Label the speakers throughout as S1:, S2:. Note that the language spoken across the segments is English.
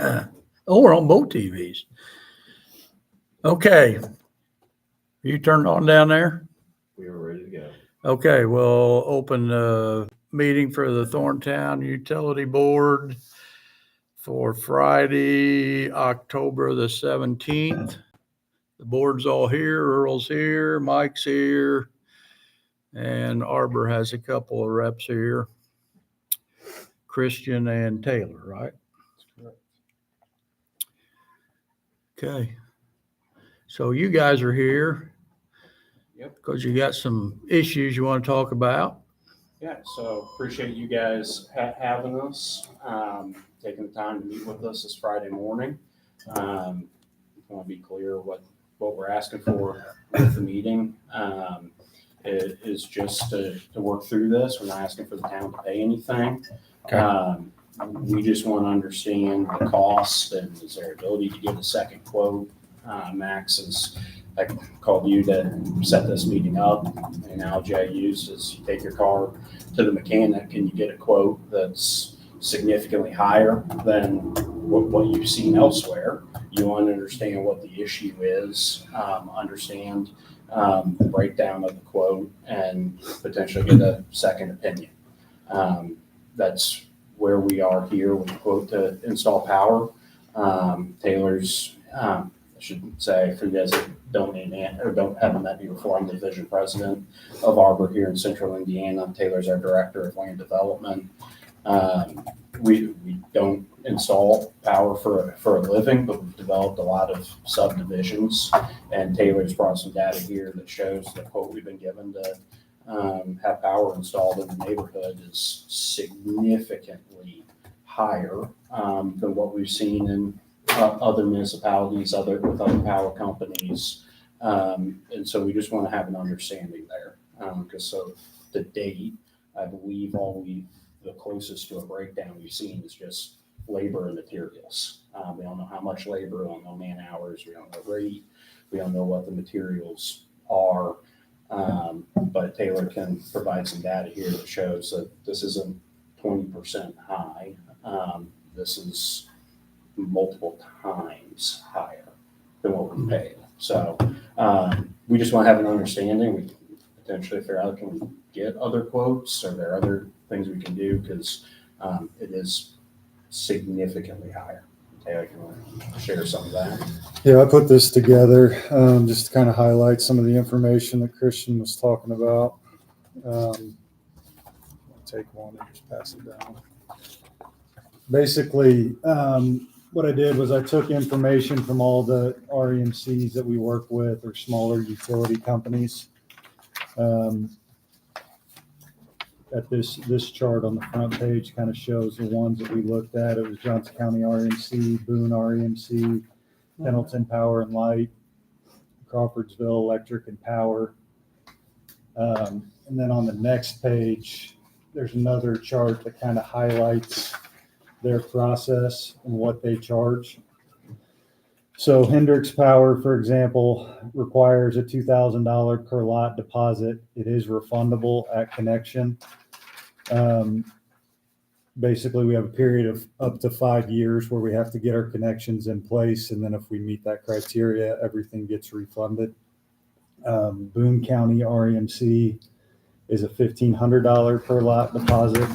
S1: Oh, we're on both TVs. Okay. You turned on down there?
S2: We are ready to go.
S1: Okay, we'll open the meeting for the Thorntown Utility Board for Friday, October the 17th. The board's all here. Earl's here. Mike's here. And Arbor has a couple of reps here. Christian and Taylor, right? Okay. So you guys are here.
S2: Yep.
S1: Because you got some issues you want to talk about.
S2: Yeah, so appreciate you guys having us, taking the time to meet with us this Friday morning. I want to be clear what we're asking for with the meeting. It is just to work through this. We're not asking for the town to pay anything.
S1: Okay.
S2: We just want to understand the cost and is there ability to get a second quote. Max I called you to set this meeting up. The analogy I use is you take your car to the mechanic and you get a quote that's significantly higher than what you've seen elsewhere. You want to understand what the issue is, understand the breakdown of the quote, and potentially get a second opinion. That's where we are here with the quote to install power. Taylor's, I should say, for you guys that haven't met me before, I'm the division president of Arbor here in Central Indiana. Taylor's our director of land development. We don't install power for a living, but we've developed a lot of subdivisions, and Taylor's brought some data here that shows the quote we've been given to have power installed in the neighborhood is significantly higher than what we've seen in other municipalities, with other power companies. And so we just want to have an understanding there. Because so to date, I believe the closest to a breakdown we've seen is just labor and materials. We don't know how much labor, we don't know man hours, we don't know rate, we don't know what the materials are. But Taylor can provide some data here that shows that this isn't 20% high. This is multiple times higher than what we paid. So we just want to have an understanding. We potentially figure out, can we get other quotes? Are there other things we can do? Because it is significantly higher. Taylor, can you share some of that?
S3: Yeah, I put this together just to kind of highlight some of the information that Christian was talking about. I'll take one and just pass it down. Basically, what I did was I took information from all the REMCs that we work with, or smaller utility companies. At this chart on the front page kind of shows the ones that we looked at. It was Johnson County REMC, Boone REMC, Pendleton Power and Light, Crawfordsville Electric and Power. And then on the next page, there's another chart that kind of highlights their process and what they charge. So Hendricks Power, for example, requires a $2,000 per lot deposit. It is refundable at connection. Basically, we have a period of up to 5 years where we have to get our connections in place. And then if we meet that criteria, everything gets refunded. Boone County REMC is a $1,500 per lot deposit,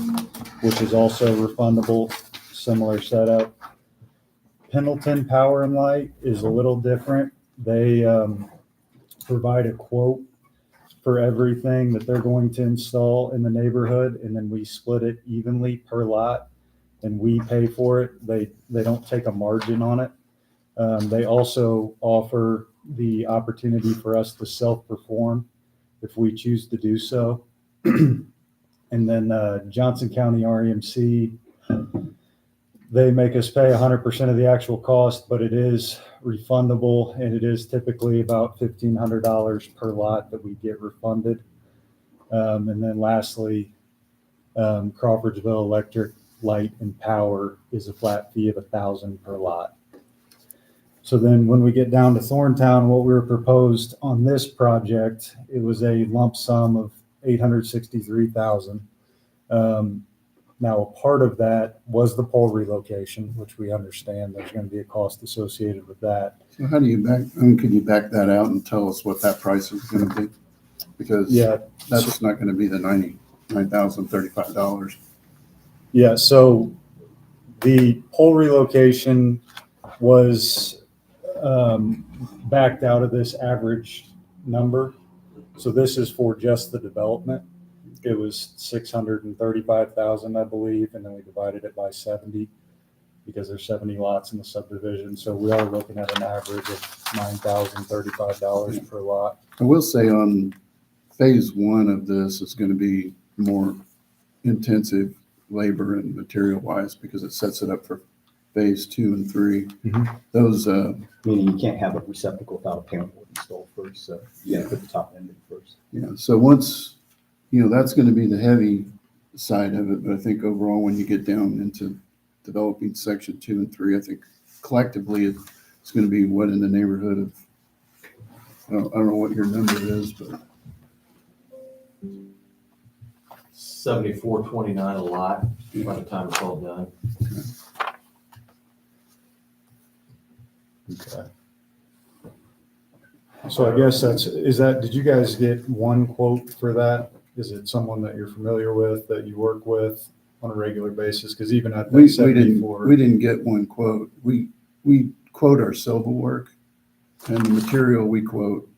S3: which is also refundable, similar setup. Pendleton Power and Light is a little different. They provide a quote for everything that they're going to install in the neighborhood, and then we split it evenly per lot, and we pay for it. They don't take a margin on it. They also offer the opportunity for us to self-perform if we choose to do so. And then Johnson County REMC, they make us pay 100% of the actual cost, but it is refundable, and it is typically about $1,500 per lot that we get refunded. And then lastly, Crawfordsville Electric, Light, and Power is a flat fee of $1,000 per lot. So then when we get down to Thorntown, what we were proposed on this project, it was a lump sum of $863,000. Now, a part of that was the pole relocation, which we understand there's going to be a cost associated with that.
S4: So how do you can you back that out and tell us what that price is going to be? Because
S3: Yeah,
S4: that's not going to be the $99,035.
S3: yeah. So the pole relocation was backed out of this average number. So this is for just the development. It was 635,000, I believe, and then we divided it by 70 because there's 70 lots in the subdivision. So we are looking at an average of $9,035 per lot.
S4: I will say on phase one of this is going to be more intensive labor and material wise because it sets it up for phase 2 and 3.
S3: Mhm.
S4: Those,
S5: Meaning you can't have a receptacle without a panel board installed first, so you gotta put the top end in first.
S4: so once, that's going to be the heavy side of it. But I think overall, when you get down into developing section 2 and 3, I think collectively it's going to be what in the neighborhood of, I don't know what your number is, but
S6: 7429 a lot by the time it's all done.
S3: Okay. So I guess did you guys get one quote for that? Is it someone that you're familiar with, that you work with on a regular basis? Because even at
S4: we
S3: that 74.
S4: didn't get one quote. We quote our civil work, and the material we quote.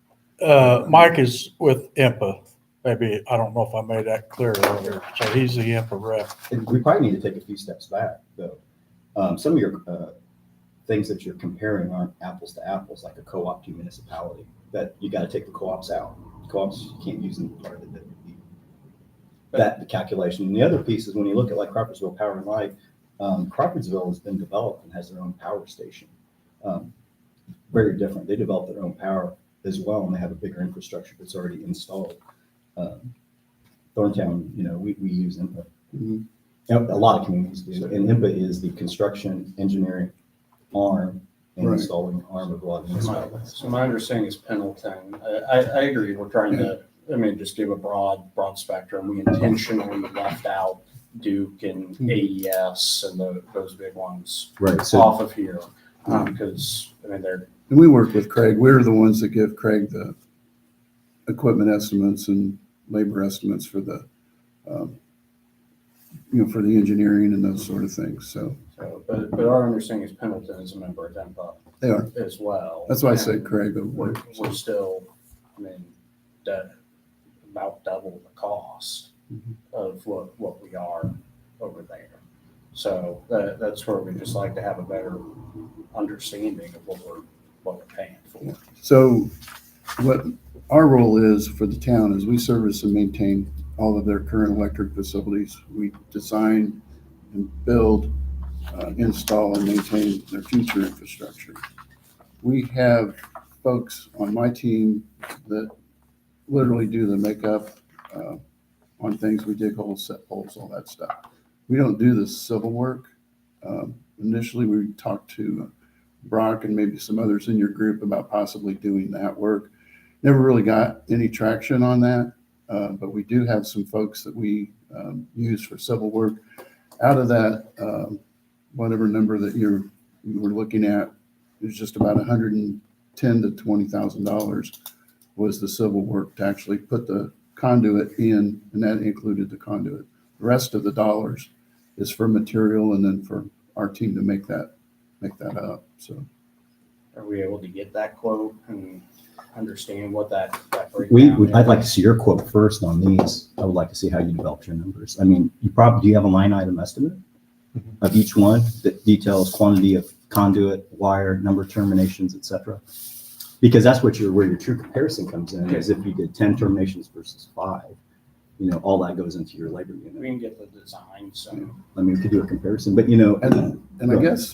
S1: Mike is with IMPA. Maybe, I don't know if I made that clear earlier. So he's the IMPA rep.
S5: And we probably need to take a few steps back, though. Some of your things that you're comparing aren't apples to apples, like a co-op to municipality, that you gotta take the co-ops out. Co-ops, you can't use them part of the the calculation. And the other piece is when you look at like Crawfordsville Power and Light, Crawfordsville has been developed and has their own power station. Very different. They develop their own power as well, and they have a bigger infrastructure that's already installed. Thorntown, we use IMPA.
S4: Mhm.
S5: A lot of communities do, and IMPA is the construction engineering arm and
S4: Right.
S5: installing arm of a lot of municipalities.
S2: So my understanding is Pendleton. I agree. We're trying to, just give a broad spectrum. We intentionally left out Duke and AES and those big ones
S5: Right.
S2: off of here. Because, they're,
S4: And we work with Craig. We're the ones that give Craig the equipment estimates and labor estimates for the, for the engineering and those sort of things. So
S2: but our understanding is Pendleton is a member of IMPA
S4: they are.
S2: as well.
S4: That's why I
S2: And
S4: said Craig.
S2: We're still, about double the cost of what we are over there. So that's where we just like to have a better understanding of what we're paying for.
S4: So what our role is for the town is we service and maintain all of their current electric facilities. We design and build, install and maintain their future infrastructure. We have folks on my team that literally do the makeup on things. We dig holes, set poles, all that stuff. We don't do the civil work. Initially, we talked to Brock and maybe some others in your group about possibly doing that work. Never really got any traction on that, but we do have some folks that we use for civil work. Out of that, whatever number that you were looking at, it was just about $110,000 to $20,000 was the civil work to actually put the conduit in, and that included the conduit. The rest of the dollars is for material and then for our team to make that up. So
S2: Are we able to get that quote and understand what that breakdown is?
S5: I'd like to see your quote first on these. I would like to see how you develop your numbers. Do you have a line item estimate of each one that details quantity of conduit, wire, number of terminations, et cetera? Because that's where your true comparison comes in, is if you did 10 terminations versus 5, all that goes into your labor unit.
S2: We can get the design, so.
S5: We could do a comparison, but
S4: and I guess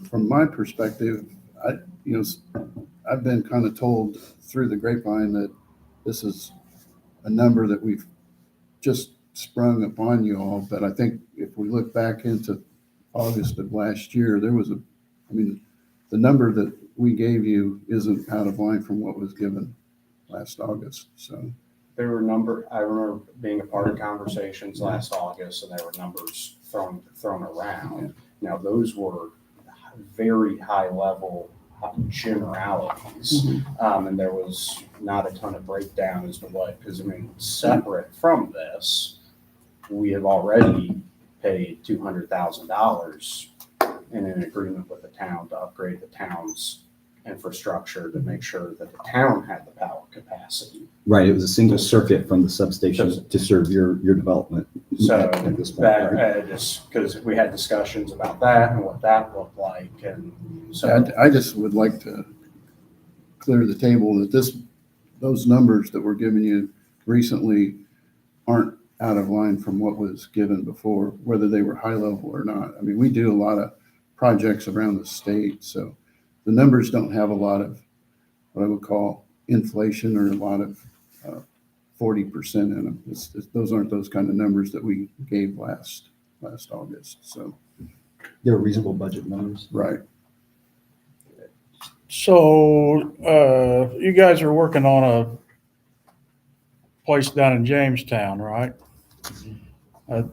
S4: from my perspective, I've been kind of told through the grapevine that this is a number that we've just sprung upon you all. But I think if we look back into August of last year, there was the number that we gave you isn't out of line from what was given last August. So
S2: there were I remember being a part of conversations last August, and there were numbers thrown around. Now, those were very high level generalities. And there was not a ton of breakdown as to what, because I mean, separate from this, we have already paid $200,000 in an agreement with the town to upgrade the town's infrastructure to make sure that the town had the power capacity.
S5: Right, it was a single circuit from the substation to serve your development.
S2: So
S5: at this point,
S2: that,
S5: right?
S2: just because we had discussions about that and what that looked like, and so.
S4: I just would like to clear the table that those numbers that we're giving you recently aren't out of line from what was given before, whether they were high level or not. I mean, we do a lot of projects around the state, so the numbers don't have a lot of what I would call inflation or a lot of 40% in them. Those aren't those kind of numbers that we gave last August. So,
S5: They're reasonable budget numbers.
S4: right.
S1: So, you guys are working on a place down in Jamestown, right? I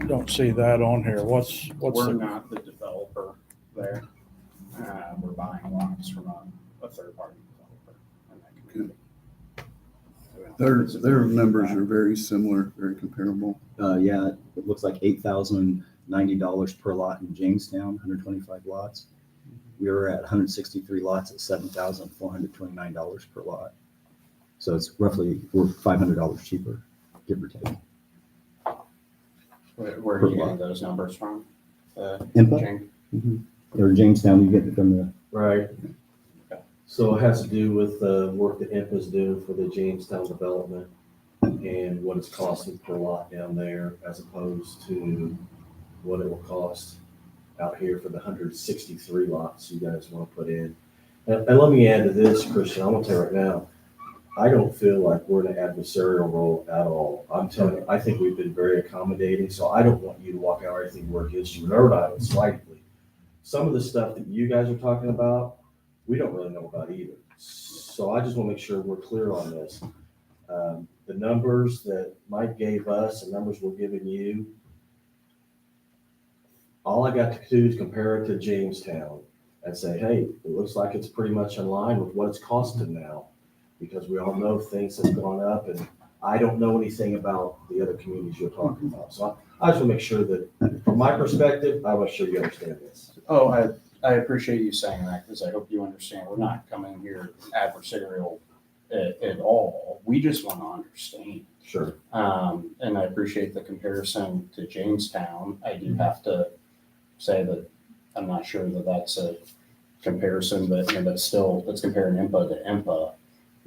S1: don't see that on here. What's
S2: We're
S1: the,
S2: not the developer there. We're buying lots from a third-party developer in that community.
S4: Their numbers are very similar, very comparable.
S5: Yeah, it looks like $8,090 per lot in Jamestown, 125 lots. We were at 163 lots at $7,429 per lot. So it's roughly, we're $500 cheaper, give or take.
S2: Where are you getting those numbers from?
S5: Input?
S2: Jane?
S5: Or Jamestown, you get it from the,
S6: Right. So it has to do with the work that IMPA's doing for the Jamestown development and what it's costing per lot down there as opposed to what it will cost out here for the 163 lots you guys want to put in. And let me add to this, Christian, I'm gonna tell you right now, I don't feel like we're in an adversarial role at all. I'm telling you, I think we've been very accommodating, so I don't want you to walk out or anything work against you, nor not slightly. Some of the stuff that you guys are talking about, we don't really know about either. So I just want to make sure we're clear on this. The numbers that Mike gave us, the numbers we're giving you, all I got to do is compare it to Jamestown and say, hey, it looks like it's pretty much in line with what it's costing now, because we all know things have gone up, and I don't know anything about the other communities you're talking about. So I just want to make sure that, from my perspective, I want to sure you understand this.
S2: Oh, I appreciate you saying that, because I hope you understand we're not coming here adversarial at all. We just want to understand.
S6: Sure.
S2: And I appreciate the comparison to Jamestown. I do have to say that I'm not sure that that's a comparison, but that's comparing IMPA to IMPA.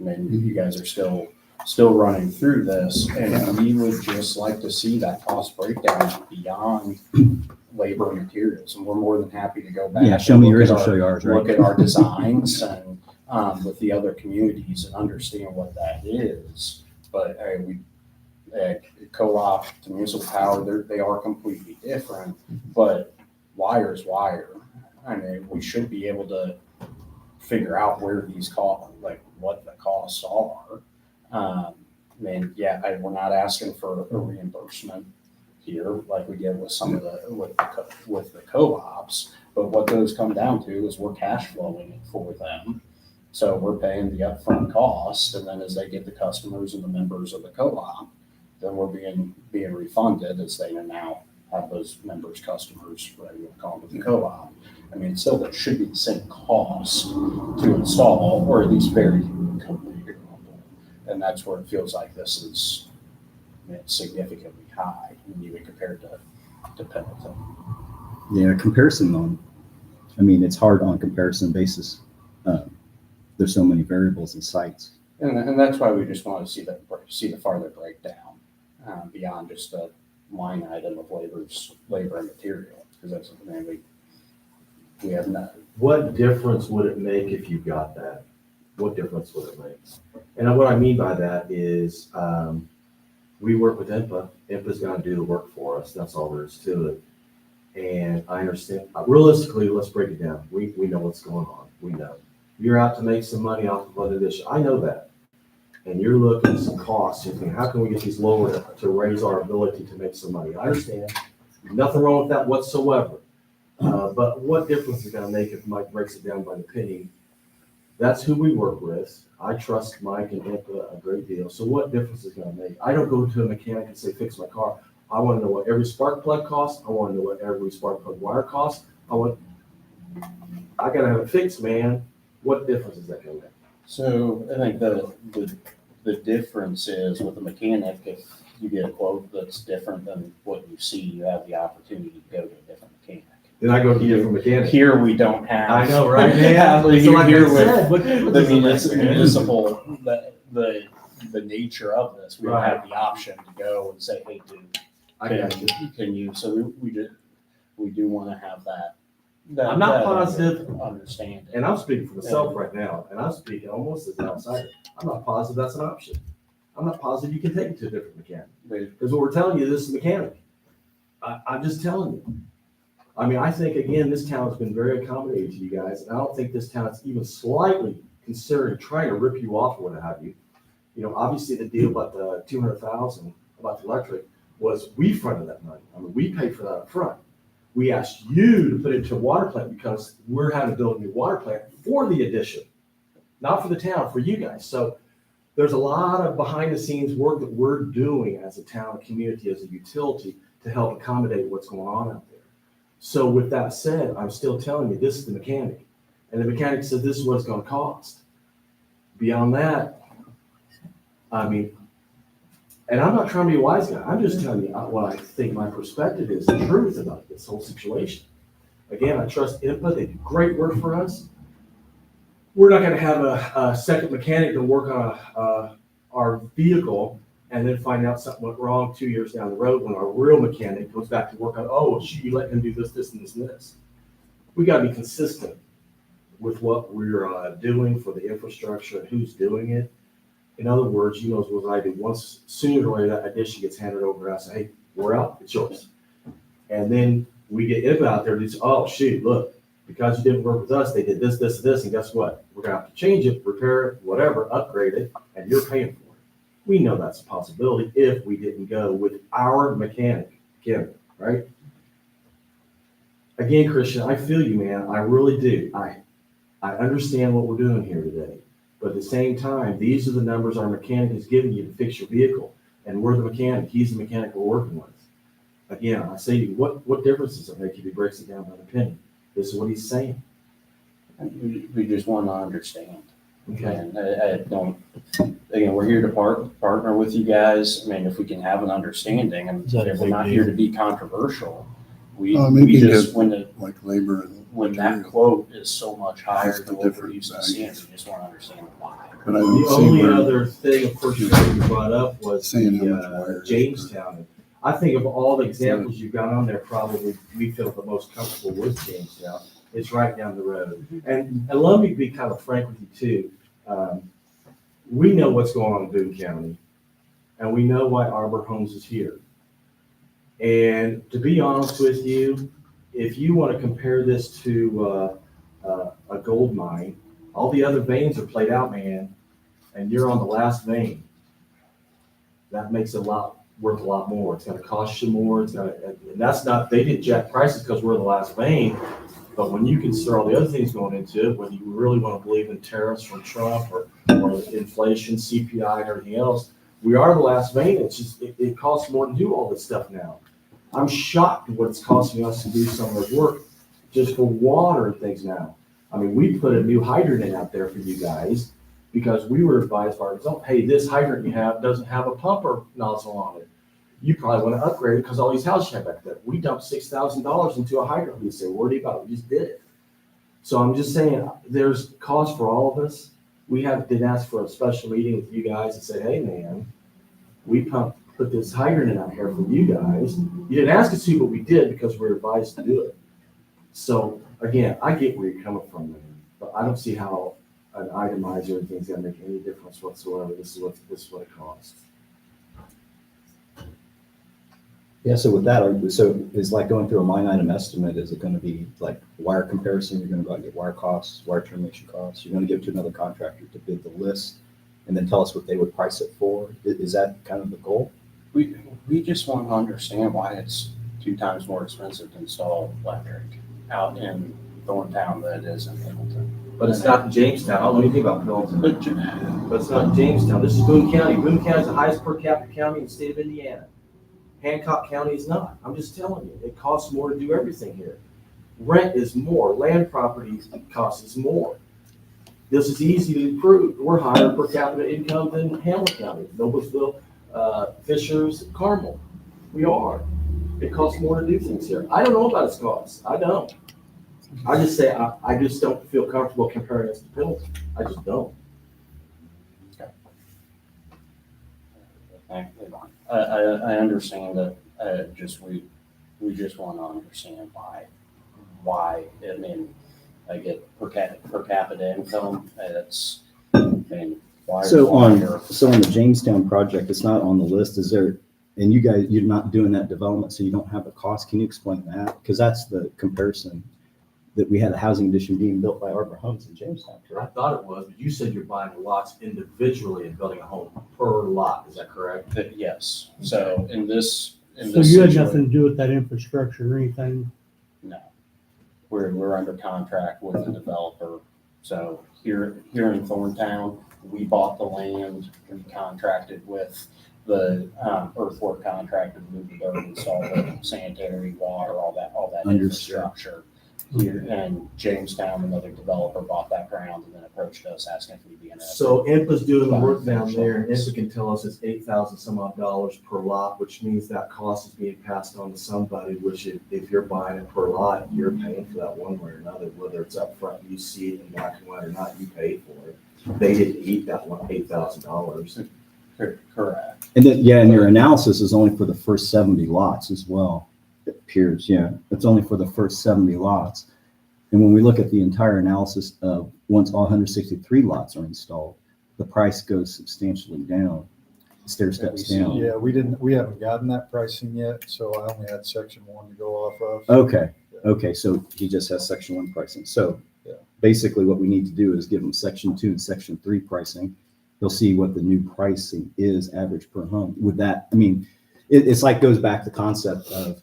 S2: I mean, you guys are still running through this, and we would just like to see that cost breakdown beyond labor and materials. And we're more than happy to go back.
S5: yeah, show me yours, I'll show you ours, right?
S2: Look at our designs and with the other communities and understand what that is. But co-op to municipal power, they are completely different, but wire is wire. I mean, we should be able to figure out where these costs, like what the costs are. We're not asking for a reimbursement here like we did with some of with the co-ops, but what those come down to is we're cash flowing it for them. So we're paying the upfront cost, and then as they get the customers and the members of the co-op, then we're being refunded as they now have those members, customers, whatever you want to call them, with the co-op. I mean, still, there should be the same cost to install, or at least very comparable. And that's where it feels like this is significantly high when you compare it to Pendleton.
S5: Yeah, it's hard on comparison basis. There's so many variables and sites.
S2: And that's why we just want to see the farther breakdown beyond just the line item of labor and material, because that's something we have not.
S6: What difference would it make if you got that? What difference would it make? And what I mean by that is we work with IMPA. IMPA's got to do the work for us. That's all there is to it. And I understand. Realistically, let's break it down. We know what's going on. We know. You're out to make some money off of other dishes. I know that. and you're looking at some costs, you're thinking, how can we get these lower to raise our ability to make some money? I understand, nothing wrong with that whatsoever. But what difference is it gonna make if Mike breaks it down by the penny? That's who we work with. I trust Mike and IMPA a great deal. So what difference is it gonna make? I don't go to a mechanic and say, fix my car. I wanna know what every spark plug costs. I wanna know what every spark plug wire costs. I gotta have it fixed, man. What difference is that gonna make?
S2: So I think the difference is with a mechanic, if you get a quote that's different than what you see, you have the opportunity to go to a different mechanic.
S6: Then I go to a different mechanic.
S2: Here we don't have.
S6: I know, right?
S2: Yeah,
S6: So like
S2: here
S6: I
S2: with
S6: said, what
S2: the
S6: difference does it make, man?
S2: municipal, the nature of this, we don't
S6: Right.
S2: have the option to go and say, hey, dude,
S6: I got you.
S2: can you, so we do want to have that.
S6: I'm not
S2: that
S6: positive.
S2: Understanding.
S6: And I'm speaking for myself right now, and I'm speaking almost as an outsider. I'm not positive that's an option. I'm not positive you can take it to a different mechanic. Because what we're telling you, this is a mechanic. I'm just telling you. I mean, I think, again, this town has been very accommodating to you guys, and I don't think this town is even slightly considering trying to rip you off or what have you. You know, obviously the deal about the 200,000 about the electric was we fronted that money. I mean, we paid for that up front. We asked you to put it into a water plant because we're having to build a new water plant for the addition, not for the town, for you guys. So there's a lot of behind the scenes work that we're doing as a town, a community, as a utility to help accommodate what's going on out there. So with that said, I'm still telling you, this is the mechanic. And the mechanic said, this is what it's going to cost. Beyond that, I mean, and I'm not trying to be a wise guy. I'm just telling you what I think my perspective is, the truth about this whole situation. Again, I trust IMPA. They do great work for us. We're not going to have a second mechanic to work on our vehicle and then find out something went wrong 2 years down the road when our real mechanic goes back to work on, oh, shoot, you let him do this, this, and this, and this. We got to be consistent with what we're doing for the infrastructure and who's doing it. In other words, you know as well as I do, once sooner or later that addition gets handed over to us, hey, we're out, it's yours. And then we get IMPA out there and it's, oh, shoot, look, because you didn't work with us, they did this, this, and this, and guess what? We're going to have to change it, repair it, whatever, upgrade it, and you're paying for it. We know that's a possibility if we didn't go with our mechanic, Kim, right? Again, Christian, I feel you, man. I really do. I understand what we're doing here today. But at the same time, these are the numbers our mechanic is giving you to fix your vehicle. And we're the mechanic. He's the mechanic we're working with. Again, I say to you, what difference does it make if he breaks it down by the penny? This is what he's saying.
S2: We just want to understand.
S6: Okay.
S2: And I don't, again, we're here to partner with you guys. I mean, if we can have an understanding, and
S1: Is that a
S2: if we're
S1: big
S2: not
S1: deal?
S2: here to be controversial, we
S4: Maybe
S2: just,
S4: get like labor and
S2: when that
S4: material.
S2: quote is so much higher
S4: Just
S2: than
S4: the
S2: what we're
S4: different
S2: used to seeing,
S4: values.
S2: we just want to understand why.
S4: But I
S6: The
S4: don't see
S6: only
S4: where,
S6: other thing, of course, that you brought up was
S4: Saying how much wire
S6: the
S4: is
S6: Jamestown. I think of all the examples you've got on there, probably we feel the most comfortable with Jamestown. It's right down the road. And let me be kind of frank with you too. We know what's going on in Boone County, and we know why Arbor Homes is here. And to be honest with you, if you want to compare this to a gold mine, all the other veins are played out, man, and you're on the last vein. That makes it worth a lot more. It's going to cost you more. And that's not, they didn't jack prices because we're the last vein. But when you consider all the other things going into it, whether you really want to believe in tariffs from Trump or inflation, CPI, and everything else, we are the last vein. It's just, it costs more to do all this stuff now. I'm shocked at what it's costing us to do some of the work just for water and things now. I mean, we put a new hydrant in out there for you guys because we were advised by our result, hey, this hydrant you have doesn't have a pumper nozzle on it. You probably want to upgrade it because all these houses you have back there. We dumped $6,000 into a hydrant. We say, worry about it. We just did it. So I'm just saying, there's cost for all of us. We did ask for a special meeting with you guys and say, hey, man, we put this hydrant in out here for you guys. You didn't ask us to, but we did because we were advised to do it. So again, I get where you're coming from, man, but I don't see how an itemizer and things gonna make any difference whatsoever. This is what it costs.
S5: Yeah, so with that, so is like going through a line item estimate, is it going to be like wire comparison? You're going to go out and get wire costs, wire termination costs. You're going to give it to another contractor to bid the list and then tell us what they would price it for? Is that kind of the goal?
S2: We just want to understand why it's 2 times more expensive to install electric out in Thorntown than it is in Hamilton.
S6: But it's not Jamestown. I don't know anything about Pendleton. But it's not Jamestown. This is Boone County. Boone County is the highest per capita county in the state of Indiana. Hancock County is not. I'm just telling you, it costs more to do everything here. Rent is more. Land property cost is more. This is easy to prove. We're higher per capita income than Hamilton County, Noblesville, Fishers, Carmel. We are. It costs more to do things here. I don't know about its costs. I don't. I just say I just don't feel comfortable comparing us to Pendleton. I just don't.
S2: I understand that, we just want to understand why, I mean, I get per capita income, I mean, why.
S5: So on the Jamestown project, it's not on the list, is there, and you guys, you're not doing that development, so you don't have the cost. Can you explain that? Because that's the comparison, that we had a housing addition being built by Arbor Homes in Jamestown,
S6: I
S5: correct?
S6: thought it was, but you said you're buying lots individually and building a home per lot. Is that correct?
S2: Yes, so in this
S7: So you had
S2: situation-
S7: nothing to do with that infrastructure or anything?
S2: No. We're under contract with the developer. So here in Thorntown, we bought the land, we contracted with the earthwork contractor to move the dirt, install the sanitary, water, all that
S5: Understood.
S2: infrastructure. Here in Jamestown, another developer bought that ground and then approached us asking if we'd be interested.
S6: So IMPA's doing the work down there, and IMPA can tell us it's $8,000 some odd dollars per lot, which means that cost is being passed on to somebody, which if you're buying it per lot, you're paying for that one way or another, whether it's up front, you see it in black and white or not, you pay for it. They didn't eat that one, $8,000.
S2: Correct.
S5: And then, yeah, and your analysis is only for the first 70 lots as well. It appears, yeah, it's only for the first 70 lots. And when we look at the entire analysis of once all 163 lots are installed, the price goes substantially down, stair steps down.
S3: Yeah, we haven't gotten that pricing yet, so I only had section 1 to go off of.
S5: Okay, so he just has section 1 pricing. So
S3: Yeah.
S5: basically what we need to do is give him section 2 and section 3 pricing. He'll see what the new pricing is average per home. With that, I mean, it's like goes back to the concept of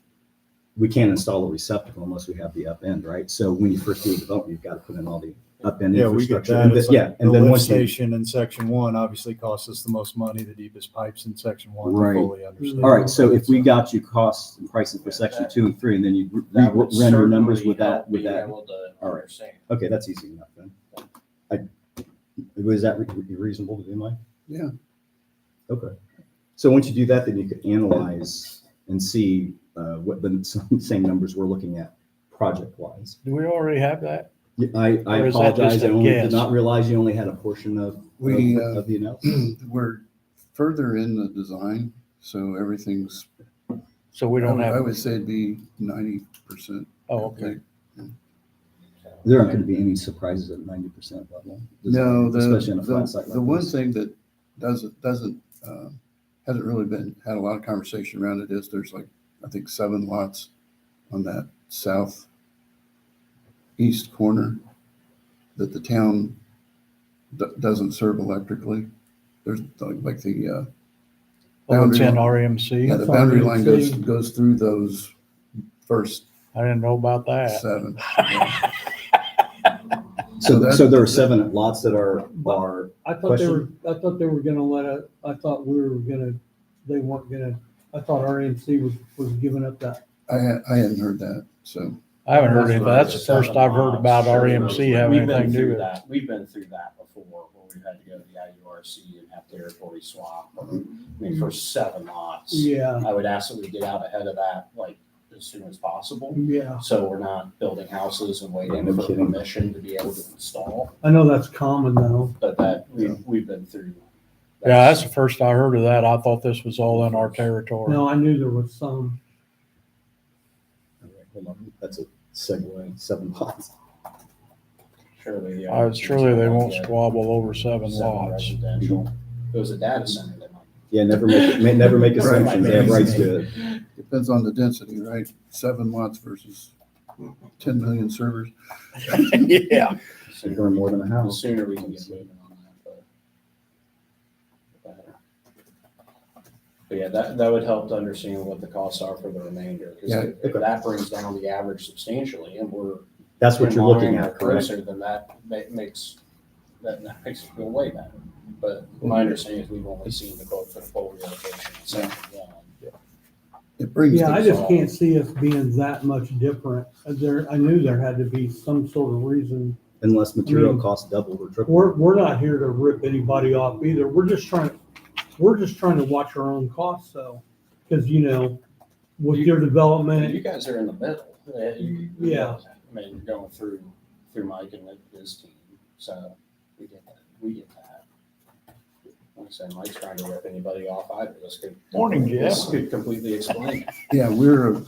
S5: we can't install a receptacle unless we have the up end, right? So when you first do a development, you've got to put in all the up end
S3: Yeah, we get
S5: infrastructure.
S3: that.
S5: And
S3: It's
S5: then-
S3: like
S5: yeah,
S3: the
S5: and then
S3: lift
S5: once you,
S3: station in section 1 obviously costs us the most money, the deepest pipes in section 1 to
S5: Right.
S3: fully understand.
S5: all right, so if we got you costs and pricing for section 2 and 3, and then you
S2: That would
S5: render numbers
S2: certainly
S5: with that,
S2: help being able to
S5: All right.
S2: understand.
S5: okay, that's easy enough then. Was that reasonable to do, Mike?
S4: Yeah.
S5: Okay. So once you do that, then you could analyze and see what the same numbers we're looking at project-wise.
S1: Do we already have that?
S5: Yeah, I
S1: Or is that
S5: apologize,
S1: just
S5: I
S1: a
S5: only did
S1: guess?
S5: not realize you only had a portion of
S4: We,
S5: of the analysis.
S4: We're further in the design, so everything's,
S1: So we don't
S4: I
S1: have,
S4: would say it'd be 90%.
S1: oh, okay.
S5: There aren't going to be any surprises at 90% level.
S4: No,
S5: Especially on a flat site like
S4: the one
S5: this.
S4: thing that hasn't really had a lot of conversation around it is there's like, I think 7 lots on that southeast corner that the town doesn't serve electrically. There's like the,
S1: Oh, it's in
S4: yeah,
S1: RMC?
S4: the boundary line goes through those first
S1: I didn't know about that.
S4: 7.
S5: So
S4: that-
S5: there are 7 lots that are
S7: I thought they were gonna I thought they weren't gonna, I thought RMC was giving up that.
S4: I hadn't heard that, so.
S1: I haven't heard anything. That's the first I've heard about
S2: Sure.
S1: RMC having
S2: We've been
S1: anything to do
S2: through
S1: with it.
S2: that. We've been through that before, where we've had to go to the IURC and have territory swap. I mean, for 7 lots.
S7: Yeah,
S2: I would ask that we get out ahead of that, like, as soon as possible.
S7: yeah.
S2: So we're not building houses and waiting
S5: No
S2: for
S5: kidding.
S2: permission to be able to install,
S7: I know that's common though.
S2: but that, we've been through.
S1: Yeah, that's the first I heard of that. I thought this was all in our territory.
S7: No, I knew there was some.
S5: all right, hold on, that's a segue, 7 lots.
S2: Surely.
S1: Surely they won't
S2: get
S1: squabble over 7
S2: 7
S1: lots.
S2: residential. If it was a data center, they might.
S5: Yeah, never make assumptions, they have rights to it.
S4: Depends on the density, right? 7 lots versus 10 million servers.
S1: Yeah.
S5: Or more than a
S2: The
S5: house.
S2: sooner we can get moving on that, but. But yeah, that would help to understand what the costs are for the remainder, because
S4: Yeah.
S2: if that brings down the average substantially, and we're
S5: That's what
S2: in
S5: you're looking
S2: line or
S5: at, correct?
S2: closer, then that makes it feel way better. But my understanding is we've only seen the quote for the full relocation. Section one.
S4: It brings.
S7: Yeah, I
S4: the-
S7: just can't see us being that much different. I knew there had to be some sort of reason.
S5: Unless material
S7: I mean,
S5: costs doubled or tripled.
S7: We're not here to rip anybody off either. We're just trying to watch our own costs though. Cause with your
S2: And
S7: development,
S2: you guys are in the middle.
S7: Yeah.
S2: I mean, you're going through Mike and his team, so we get that. Like I said, Mike's trying to rip anybody off either.
S1: Morning,
S2: This
S1: Jeff.
S2: could completely explain it.
S4: Yeah, we're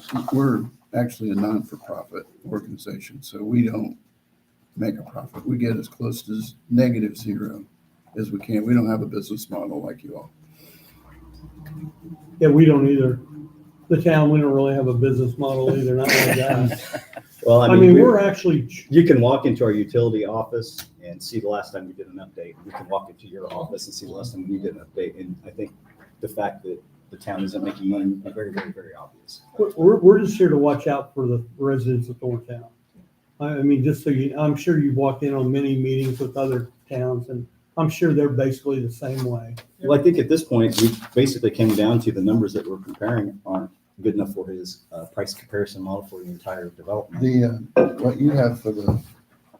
S4: actually a non-for-profit organization, so we don't make a profit. We get as close to negative zero as we can. We don't have a business model like you all.
S7: yeah, we don't either. The town, we don't really have a business model either, not like that.
S5: Well,
S7: I mean, we're actually,
S5: you can walk into our utility office and see the last time we did an update. You can walk into your office and see the last time we did an update. And I think the fact that the town isn't making money is very, very, very obvious.
S7: we're just here to watch out for the residents of Thorntown. I mean, just so I'm sure you've walked in on many meetings with other towns and I'm sure they're basically the same way.
S5: Well, I think at this point, we basically came down to the numbers that we're comparing aren't good enough for his price comparison model for the entire development.
S4: What you have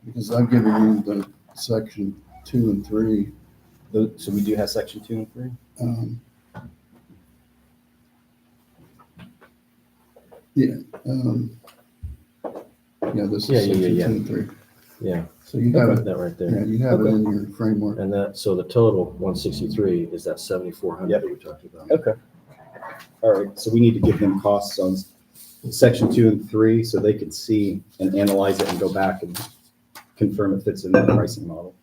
S4: because I've given you the section 2 and 3.
S5: So we do have section 2 and 3?
S4: This is
S8: Yeah,
S4: section 2
S8: yeah.
S4: and 3.
S8: Yeah,
S4: So you have it,
S8: that right
S4: yeah,
S8: there.
S4: you have it in your framework.
S8: And so the total, 163, is that 7,400
S5: Yep.
S8: that we talked about.
S5: Okay. All right, so we need to give them costs on section 2 and 3 so they can see and analyze it and go back and confirm it fits in their pricing model.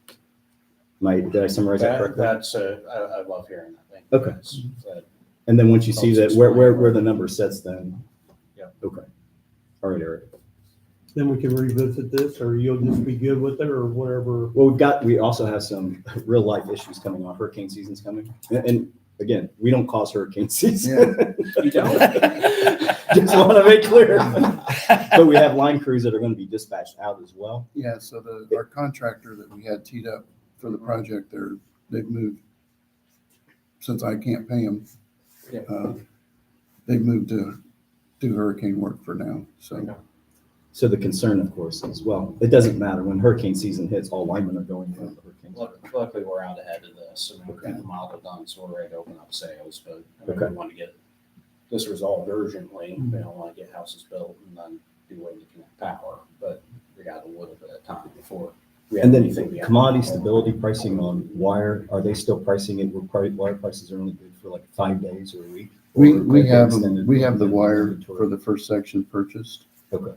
S5: Did I summarize that correctly?
S2: I love hearing that. Thank
S5: Okay.
S2: you guys.
S5: And then once you see that, where the number sits, then.
S2: Yep.
S5: Okay. All right, Eric.
S7: Then we can revisit this or you'll just be good with it or whatever.
S5: Well, we also have some real life issues coming on. Hurricane season's coming. And again, we don't cause hurricane season.
S2: You don't?
S5: Just want to make clear. But we have line crews that are going to be dispatched out as well.
S4: Yeah, so our contractor that we had teed up for the project, they've moved, since I can't pay them.
S2: Yeah.
S4: They've moved to do hurricane work for now, so.
S2: Okay.
S5: So the concern, of course, is, well, it doesn't matter. When hurricane season hits, all linemen are going in the hurricane.
S2: Luckily, we're out ahead of this, and we've got the model done, so we're ready to open up sales. But I mean, we want to get this resolved urgently. We don't want to get houses built and then be waiting to connect power. But we got a little bit of time before.
S5: And then commodity stability pricing on wire, are they still pricing it where wire prices are only good for like 5 days or a week?
S4: We
S5: Or
S4: have,
S5: extended
S4: the wire
S5: inventory?
S4: for the first section purchased.
S5: Okay.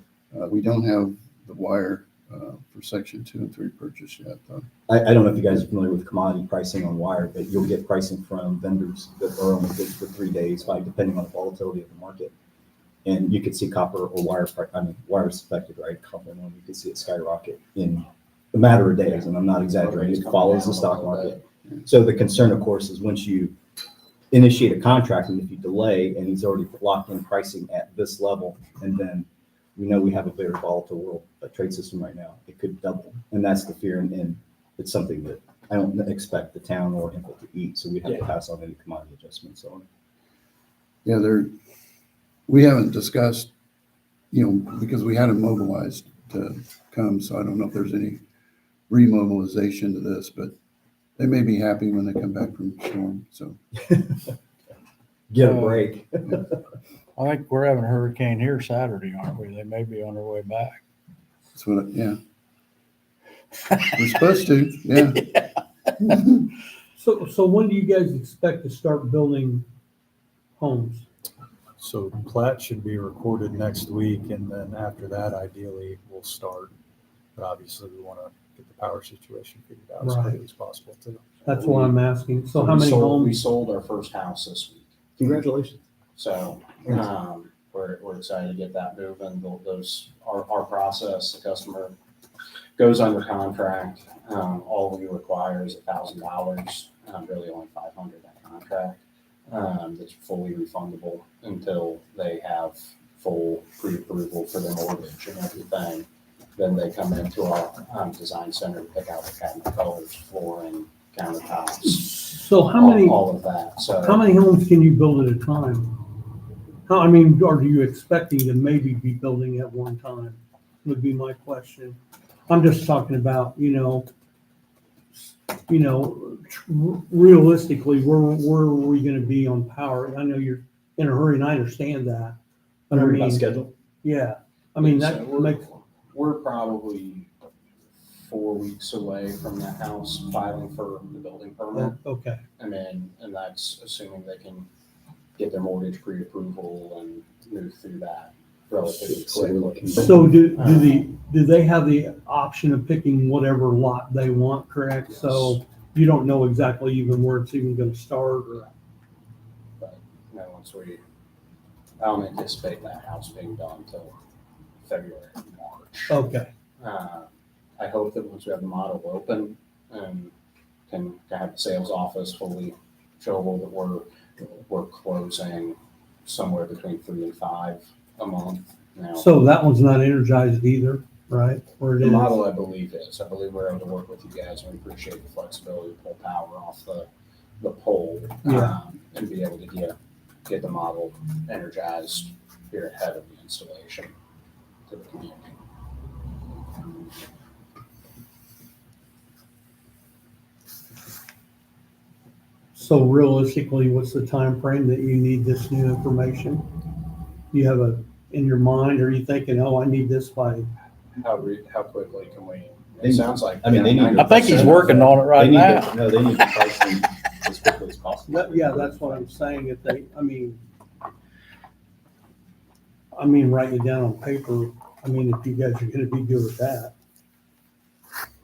S4: We don't have the wire for section 2 and 3 purchased yet, though.
S5: I don't know if you guys are familiar with commodity pricing on wire, but you'll get pricing from vendors that are only good for 3 days, depending on the volatility of the market. And you could see copper or wire is affected, right? Copper, you could see it skyrocket in a matter of days, and I'm not exaggerating. It follows the stock market. So the concern, of course, is once you initiate a contract, and if you delay, and he's already locked in pricing at this level, and then we know we have a very volatile world trade system right now. It could double, and that's the fear. And it's something that I don't expect the town or input to eat. So we have to pass on any commodity adjustments on.
S4: Yeah, we haven't discussed, because we had them mobilized to come, so I don't know if there's any remobilization to this, but they may be happy when they come back from the storm, so.
S5: Get a break.
S1: I think we're having a hurricane here Saturday, aren't we? They may be on their way back.
S4: That's what, yeah. We're supposed to, yeah.
S7: So when do you guys expect to start building homes?
S3: So plat should be recorded next week, and then after that, ideally, we'll start. But obviously, we want to get the power situation figured out as quickly as possible too.
S7: That's what I'm asking. So how many
S2: We
S7: homes?
S2: sold our first house this week.
S5: Congratulations.
S2: So we're excited to get that moving. Our process, the customer goes under contract. All we require is $1,000, really only $500 that contract. that's fully refundable until they have full pre-approval for their mortgage and everything. Then they come into our design center to pick out the cabinet colors, flooring, countertops,
S7: So how many,
S2: all of that. So
S7: how many homes can you build at a time? I mean, are you expecting to maybe be building at one time, would be my question. I'm just talking about, realistically, where are we gonna be on power? I know you're in a hurry and I understand that. But I
S5: Worried about
S7: mean,
S5: schedule?
S7: yeah, I mean,
S2: So
S7: that
S2: we're-
S7: makes,
S2: we're probably 4 weeks away from that house filing for the building permit.
S7: okay.
S2: And that's assuming they can get their mortgage pre-approval and move through that relatively
S8: So we're
S2: quickly.
S7: So do they have the option of picking whatever lot they want, correct? So you don't know exactly even where it's even gonna start or?
S2: But, I don't anticipate that house being done until February, March.
S7: Okay,
S2: I hope that once we have the model open and can have the sales office fully showable, that we're closing somewhere between 3 and 5 a month now.
S7: so that one's not energized either, right? Or it
S2: The
S7: is?
S2: model, I believe, is. I believe we're able to work with you guys and we appreciate the flexibility to pull power off the pole.
S7: Yeah.
S2: And be able to get the model energized here ahead of the installation to the community.
S7: So realistically, what's the time frame that you need this new information? You have in your mind, or are you thinking, oh, I need this by,
S2: How quickly can we?
S5: They-
S2: It sounds like.
S5: I mean, they need-
S1: I think he's working on it
S5: They
S1: right
S5: need
S1: now.
S5: to, no, they need to price them as quickly as possible.
S7: yeah, that's what I'm saying, if they, writing it down on paper, if you guys are gonna be good with that.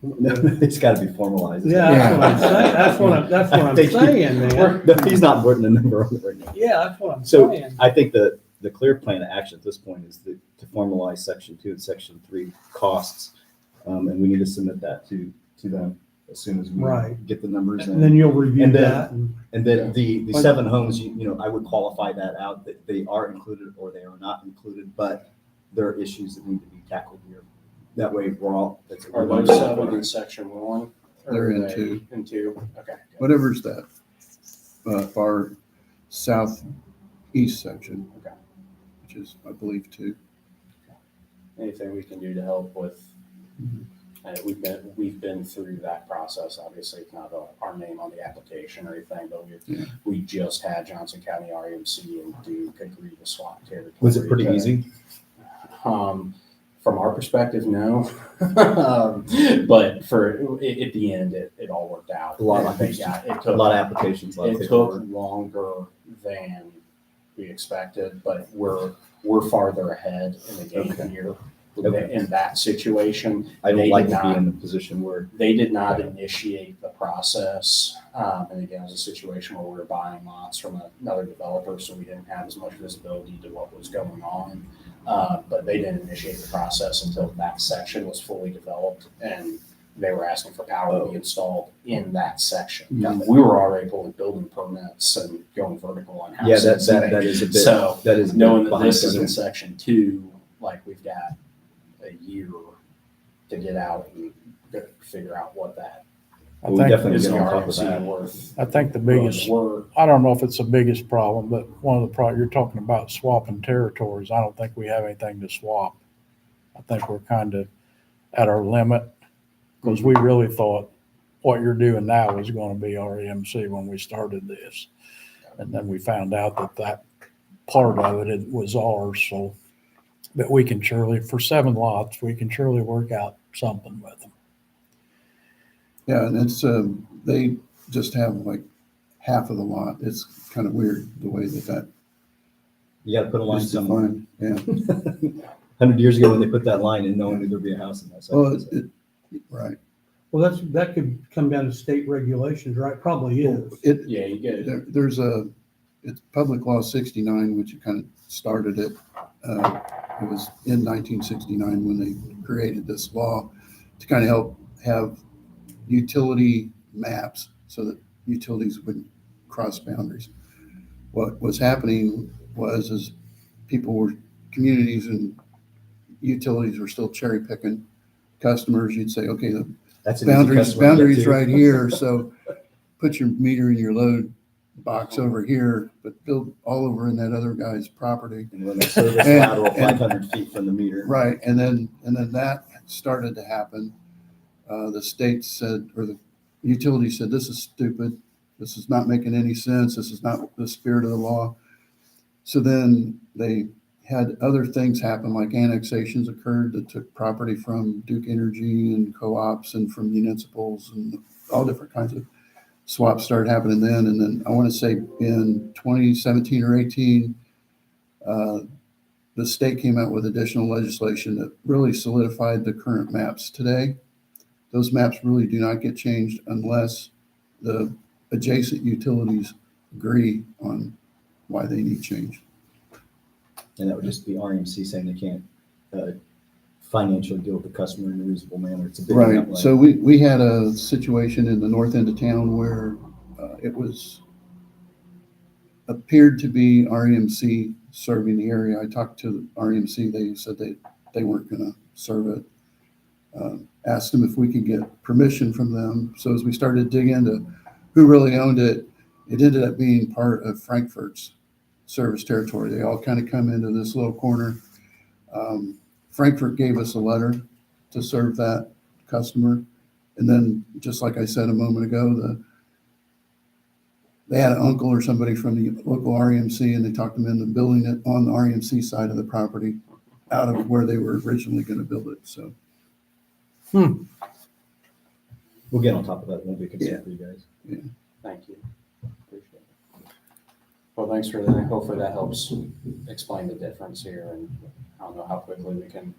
S5: No, it's gotta be formalized.
S7: Yeah, that's what I'm saying, that's what I'm
S5: Thank you.
S7: saying, man.
S5: No, he's not putting a number on it right now.
S7: Yeah, that's what I'm
S5: So
S7: saying.
S5: I think the clear plan of action at this point is to formalize section 2 and section 3 costs. And we need to submit that to them as soon as we
S7: Right.
S5: get the numbers
S7: And then
S5: in.
S7: you'll review
S5: And then-
S7: that and.
S5: And then the 7 homes, I would qualify that out, that they are included or they are not included, but there are issues that need to be tackled here. That way we're all.
S2: Are those 7 in section 1? Or
S4: They're
S2: are
S4: in
S2: they
S4: 2.
S2: In 2, okay.
S4: Whatever's that far southeast section,
S2: Okay.
S4: which is, I believe, 2.
S2: Anything we can do to help with, we've been through that process. Obviously, it's not our name on the application or anything, but we just had Johnson County RMC and Duke agree to swap territory.
S5: Was it pretty easy?
S2: From our perspective, no. But at the end, it all worked out.
S5: A lot of
S2: I think,
S5: applications. A lot of applications, a lot of
S2: It
S5: paperwork.
S2: took longer than we expected, but we're farther ahead in the game
S5: Okay.
S2: here.
S5: Okay.
S2: In that situation,
S5: I don't
S2: they
S5: like
S2: did
S5: to be
S2: not-
S5: in the position where,
S2: they did not initiate the process. And again, it was a situation where we were buying lots from another developer, so we didn't have as much visibility to what was going on. But they didn't initiate the process until that section was fully developed and they were asking for power to be installed in that section.
S5: Got it.
S2: We were already pulling building permits and going vertical on
S5: yeah,
S2: houses.
S5: that is a bit,
S2: So,
S5: that is. a bit
S2: knowing that
S5: behind
S2: this is in
S5: schedule.
S2: section 2, like we've got a year to get out and figure out what that
S1: I
S5: We
S1: think,
S5: definitely
S2: is
S5: get
S2: the
S5: on top of
S2: RMC
S5: that.
S2: worth.
S1: I think the biggest,
S2: Worth.
S1: I don't know if it's the biggest problem, but one of the you're talking about swapping territories. I don't think we have anything to swap. I think we're kind of at our limit because we really thought what you're doing now was going to be REMC when we started this. And then we found out that part of it was ours. So, but we can surely, for 7 lots, we can surely work out something with them.
S4: Yeah, and it's, they just have like half of the lot. It's kind of weird the way that
S5: You gotta put a line
S4: is
S5: somewhere.
S4: defined. Yeah,
S5: 100 years ago when they put that line in, no one knew there'd be a house in that
S4: well,
S5: section.
S4: right.
S7: Well, that could come down to state regulations, right? Probably is.
S2: Yeah, you get it.
S4: There's it's Public Law 69, which kind of started it. It was in 1969 when they created this law to kind of help have utility maps so that utilities wouldn't cross boundaries. what was happening is communities and utilities were still cherry picking customers. You'd say, okay, the
S5: That's an easy customer to get
S4: boundaries
S5: to.
S4: right here, so put your meter in your load box over here, but build all over in that other guy's property.
S5: And when they service
S4: And-
S5: lateral
S4: and-
S5: 500 feet from the meter.
S4: Right, and then that started to happen. The state said, or the utility said, this is stupid. This is not making any sense. This is not the spirit of the law. So then they had other things happen, like annexations occurred that took property from Duke Energy and co-ops and from municipals, and all different kinds of swaps started happening then. And then I want to say in 2017 or 18, the state came out with additional legislation that really solidified the current maps today. Those maps really do not get changed unless the adjacent utilities agree on why they need change.
S5: And that would just be RMC saying they can't financially deal with the customer in a reasonable manner. It's a big
S4: Right.
S5: outlay.
S4: So we had a situation in the north end of town where it was appeared to be RMC serving the area. I talked to RMC. They said they weren't going to serve it. Asked them if we could get permission from them. So as we started to dig into who really owned it, it ended up being part of Frankfurt's service territory. They all kind of come into this little corner. Frankfurt gave us a letter to serve that customer. And then, just like I said a moment ago, they had an uncle or somebody from the local RMC, and they talked them into building it on the RMC side of the property out of where they were originally going to build it. So,
S5: We'll get on top of that. It won't be a concern for you guys.
S2: Thank you. Appreciate it. Well, thanks for that. Hopefully that helps explain the difference here, and I don't know how quickly we can,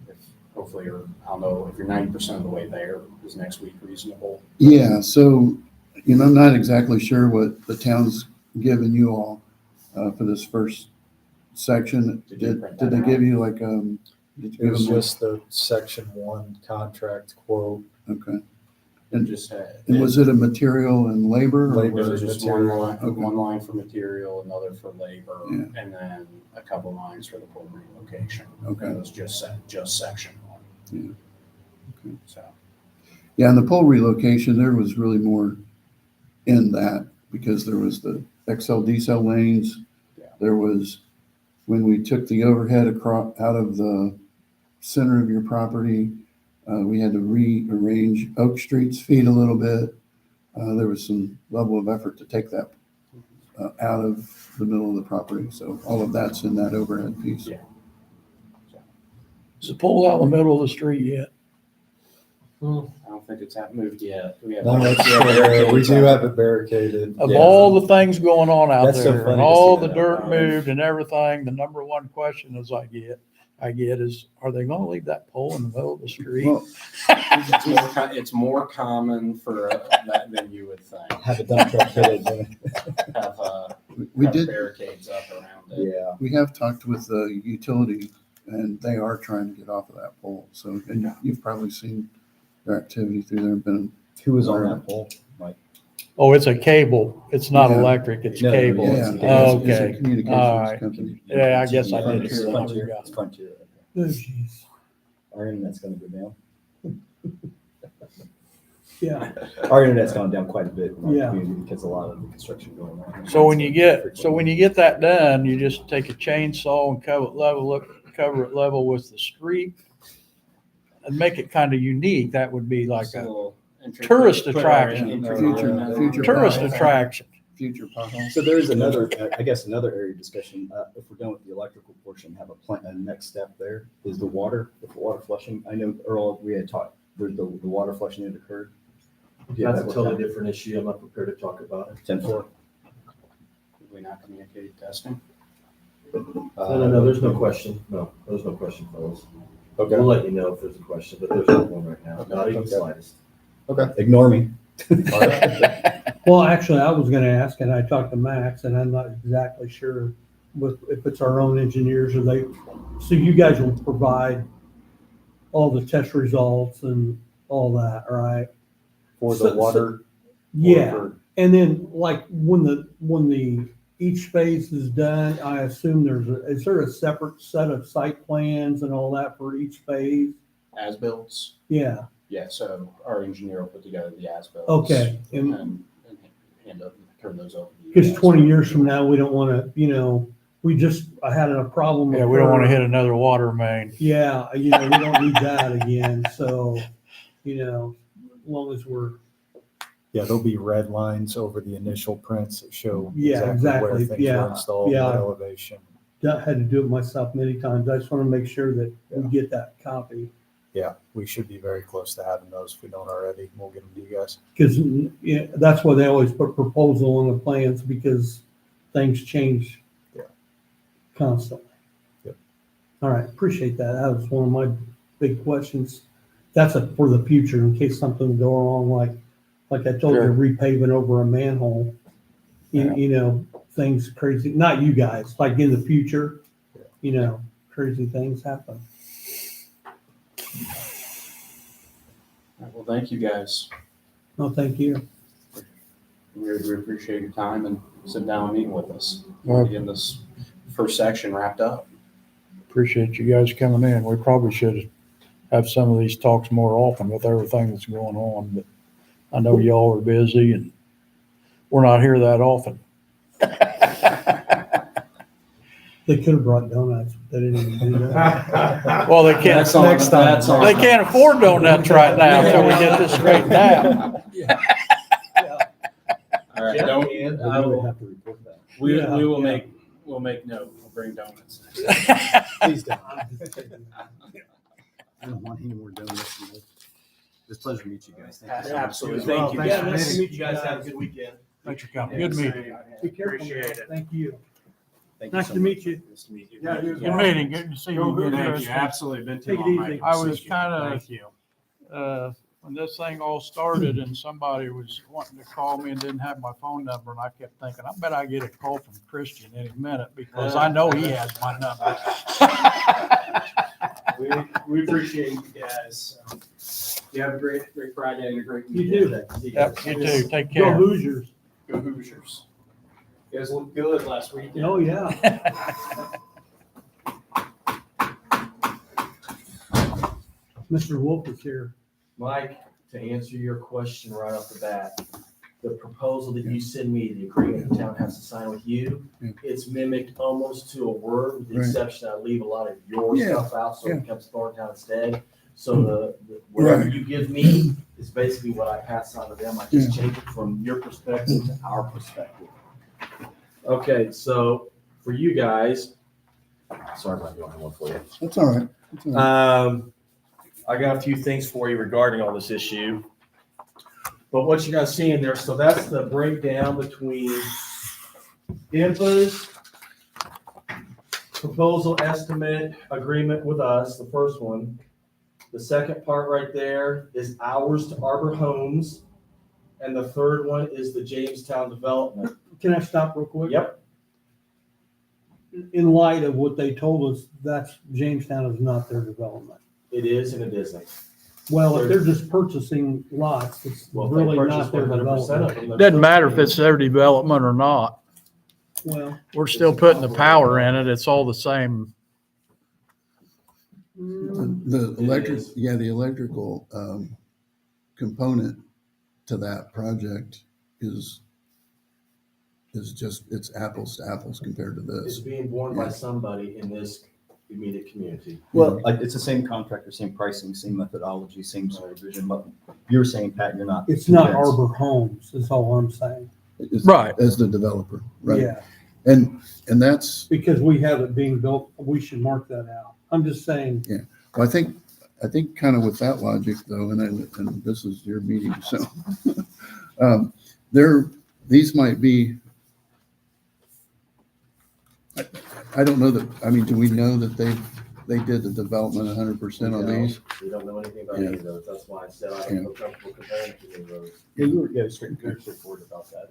S2: hopefully, or I'll know if you're 90% of the way there, is next week reasonable?
S4: yeah. So, I'm not exactly sure what the town's given you all for this first section.
S2: Did you print
S4: Did
S2: that
S4: they
S2: out?
S4: give you like, did you
S9: It
S4: give
S9: was
S4: them like-
S9: just the section 1 contract quote.
S4: okay.
S2: And just had.
S4: And was it a material and labor? or
S9: Labor.
S2: There
S4: was
S2: was
S4: it-
S2: just one line,
S4: Okay.
S2: one line for material, another for labor,
S4: Yeah.
S2: and then a couple lines for the pole relocation.
S4: Okay.
S2: It was just section one.
S4: Yeah. Okay.
S2: So,
S4: Yeah, and the pole relocation, there was really more in that because there was the XL decel lanes.
S2: Yeah.
S4: There was, when we took the overhead out of the center of your property, we had to rearrange Oak Street's feet a little bit. There was some level of effort to take that out of the middle of the property. So all of that's in that overhead piece.
S2: Yeah.
S1: Is the pole out in the middle of the street yet?
S2: I don't think it's moved yet. We have.
S9: No, it's, we do have it barricaded.
S1: Of
S5: Yeah.
S1: all the things going on out
S5: That's so
S1: there
S5: funny
S1: and
S5: to
S1: all
S5: see
S1: the
S5: that.
S1: dirt moved and everything, the number one question I get is, are they gonna leave that pole in the middle of the street?
S4: Well,
S2: It's more common for that than you would think.
S5: Have a dump truck hit it.
S2: Have,
S4: we
S2: have
S4: did,
S2: barricades up around it.
S5: Yeah.
S4: we have talked with the utility and they are trying to get off of that pole. So, and you've probably seen their activity through there. Been
S5: Who was on that pole? Like,
S1: Oh, it's a cable. It's not
S4: Yeah.
S1: electric, it's
S5: No,
S1: cable.
S5: yeah,
S4: yeah,
S5: it's-
S1: Oh,
S4: it's a
S1: okay. All
S4: communications
S1: right.
S4: company.
S1: Yeah, I guess I
S5: Frontier.
S1: did.
S5: Frontier. It's Frontier.
S7: Oh, jeez.
S5: Our internet's going to go down.
S7: Yeah,
S5: Our internet's gone down quite a bit in our
S7: Yeah.
S5: community because a lot of the construction going on.
S1: So when you get that done, you just take a chainsaw and cover it level with the street and make it kind of unique. That would be like
S2: Just a
S1: a
S2: little intro-
S1: tourist
S2: put our
S1: attraction.
S2: intro-
S4: Future
S1: tourist
S4: potholes.
S1: attraction.
S4: Future potholes.
S5: So there's another, I guess, another area of discussion. If we're done with the electrical portion, have a next step there is the water, if the water flushing. I know Earl, we had talked, there's the water flushing that occurred. Do you have
S6: That's a
S5: that
S6: totally
S5: worked out?
S6: different issue. I'm not prepared to talk about it.
S5: 10-4.
S2: Did we not communicate testing?
S6: No, there's no question. No, there's no question, fellas.
S5: Okay.
S6: We'll let you know if there's a question, but there's no one right now. Not even the slightest.
S5: Okay. Ignore me.
S7: well, actually, I was gonna ask, and I talked to Max, and I'm not exactly sure if it's our own engineers or so you guys will provide all the test results and all that, right?
S9: For
S7: So-
S9: the water.
S7: Yeah,
S9: or
S7: and then like when the each phase is done, I assume is there a separate set of site plans and all that for each phase?
S2: As-bills,
S7: Yeah,
S2: yeah, so our engineer will put together the as-bills.
S7: okay.
S2: And
S7: And
S2: hand up, turn those over to you.
S7: because
S2: guys.
S7: 20 years from now, we don't want to, I had a problem.
S1: Yeah, we don't want to
S7: occur.
S1: hit another water main.
S7: Yeah, we don't need that again. So, as long as we're,
S3: Yeah, there'll be red lines over the initial prints that show
S7: Yeah,
S3: exactly where
S7: exactly.
S3: things
S7: Yeah,
S3: were installed,
S7: yeah.
S3: what elevation.
S7: had to do it myself many times. I just want to make sure that we get that copy.
S3: Yeah, we should be very close to having those if we don't already. We'll get them to you guys.
S7: Because that's why they always put proposal on the plans, because things change
S3: Yeah.
S7: constantly.
S3: Yep.
S7: All right, appreciate that. That was one of my big questions. That's for the future in case something go wrong, like I told
S1: Sure.
S7: you, repaving over a manhole.
S1: Yeah.
S7: Things crazy, not you guys, like in the future, crazy things happen.
S2: All right, well, thank you guys.
S7: No, thank you.
S2: We appreciate your time and sitting down and meeting with us.
S1: Well-
S2: Getting this first section wrapped up.
S1: Appreciate you guys coming in. We probably should have some of these talks more often with everything that's going on, but I know y'all are busy and we're not here that often.
S7: They could have brought donuts, but they didn't even do that.
S1: Well, they can't,
S3: Next time.
S1: they can't afford donuts right now until we get this straightened out.
S2: All right,
S5: Yeah.
S2: don't,
S5: I will-
S3: have to report that.
S7: Yeah,
S2: we'll
S7: yeah.
S2: make note. We'll bring donuts.
S5: Please don't. I don't want any more donuts. It's a pleasure to meet you guys. Thank you so much.
S2: Absolutely. Thank you,
S7: Thanks for
S2: guys.
S7: nice to meet you
S5: guys. Have a
S7: guys.
S5: good weekend.
S1: Thanks for coming. Good meeting.
S7: Be careful.
S2: Appreciate
S7: man.
S2: it.
S7: Thank you.
S5: Thank you
S7: Nice
S5: so
S7: to
S5: much.
S7: meet you.
S2: Nice to meet you.
S7: Yeah,
S1: Good meeting. Good to see you. Good
S2: Thank you.
S1: Christian.
S2: Absolutely. Been too
S7: Take it
S2: long.
S7: easy.
S1: I was
S2: Appreciate you.
S1: kinda-
S2: Thank you.
S1: When this thing all started and somebody was wanting to call me and didn't have my phone number, and I kept thinking, I bet I get a call from Christian any minute because I know he has my number.
S2: We appreciate you guys. You have a great Friday and a great
S7: You
S2: weekend.
S7: do.
S1: Yep, you too. Take
S7: Go
S1: care.
S7: Hoosiers.
S2: Go Hoosiers. You guys look good last weekend.
S7: Oh, yeah. Mr. Wolf is here.
S6: Mike, to answer your question right off the bat, the proposal that you send me, the agreement the town has to sign with you,
S4: Yeah.
S6: it's mimicked almost to a word, with the
S4: Right.
S6: exception I leave a lot of your
S4: Yeah,
S6: stuff out, so
S4: yeah.
S6: it becomes Thorntown instead. So whatever
S4: Right.
S6: you give me is basically what I pass on to them. I just change it from your perspective to our perspective. Okay, so for you guys, sorry about doing one for you.
S4: That's all right. That's all right.
S6: I got a few things for you regarding on this issue. But what you're gonna see in there, so that's the breakdown between INPA's proposal estimate agreement with us, the first one. The second part right there is ours to Arbor Homes. And the third one is the Jamestown Development.
S7: Can I stop real quick?
S6: Yep.
S7: In light of what they told us, that's Jamestown is not their development.
S6: It is and it isn't.
S7: Well, if they're just purchasing lots, it's
S6: Well, if they
S7: really
S6: purchase
S7: not their
S6: 100% of
S7: development.
S6: them.
S1: Doesn't matter if it's their development or not.
S7: Well,
S1: We're still putting the power in it. It's all the same.
S4: The
S6: It
S4: electric,
S6: is.
S4: yeah, the electrical component to that project is just, it's apples to apples compared to
S6: It's
S4: this.
S6: being borne by somebody in this immediate community.
S5: Well, it's the same contractor, same pricing, same methodology, same supervision, but you're saying, Pat, you're not.
S7: it's not
S5: convinced.
S7: Arbor Homes, is all I'm saying.
S4: As-
S1: Right.
S4: As the developer, right?
S7: Yeah,
S4: And that's,
S7: because we have it being built, we should mark that out. I'm just saying,
S4: well, I think kind of with that logic though, and this is your meeting, so these might be, I don't know that, I mean, do we know that they did the development 100% on these?
S6: We don't know anything about any of those. That's why I said I don't feel comfortable comparing to any of those.
S5: Yeah, you were, very straightforward about that.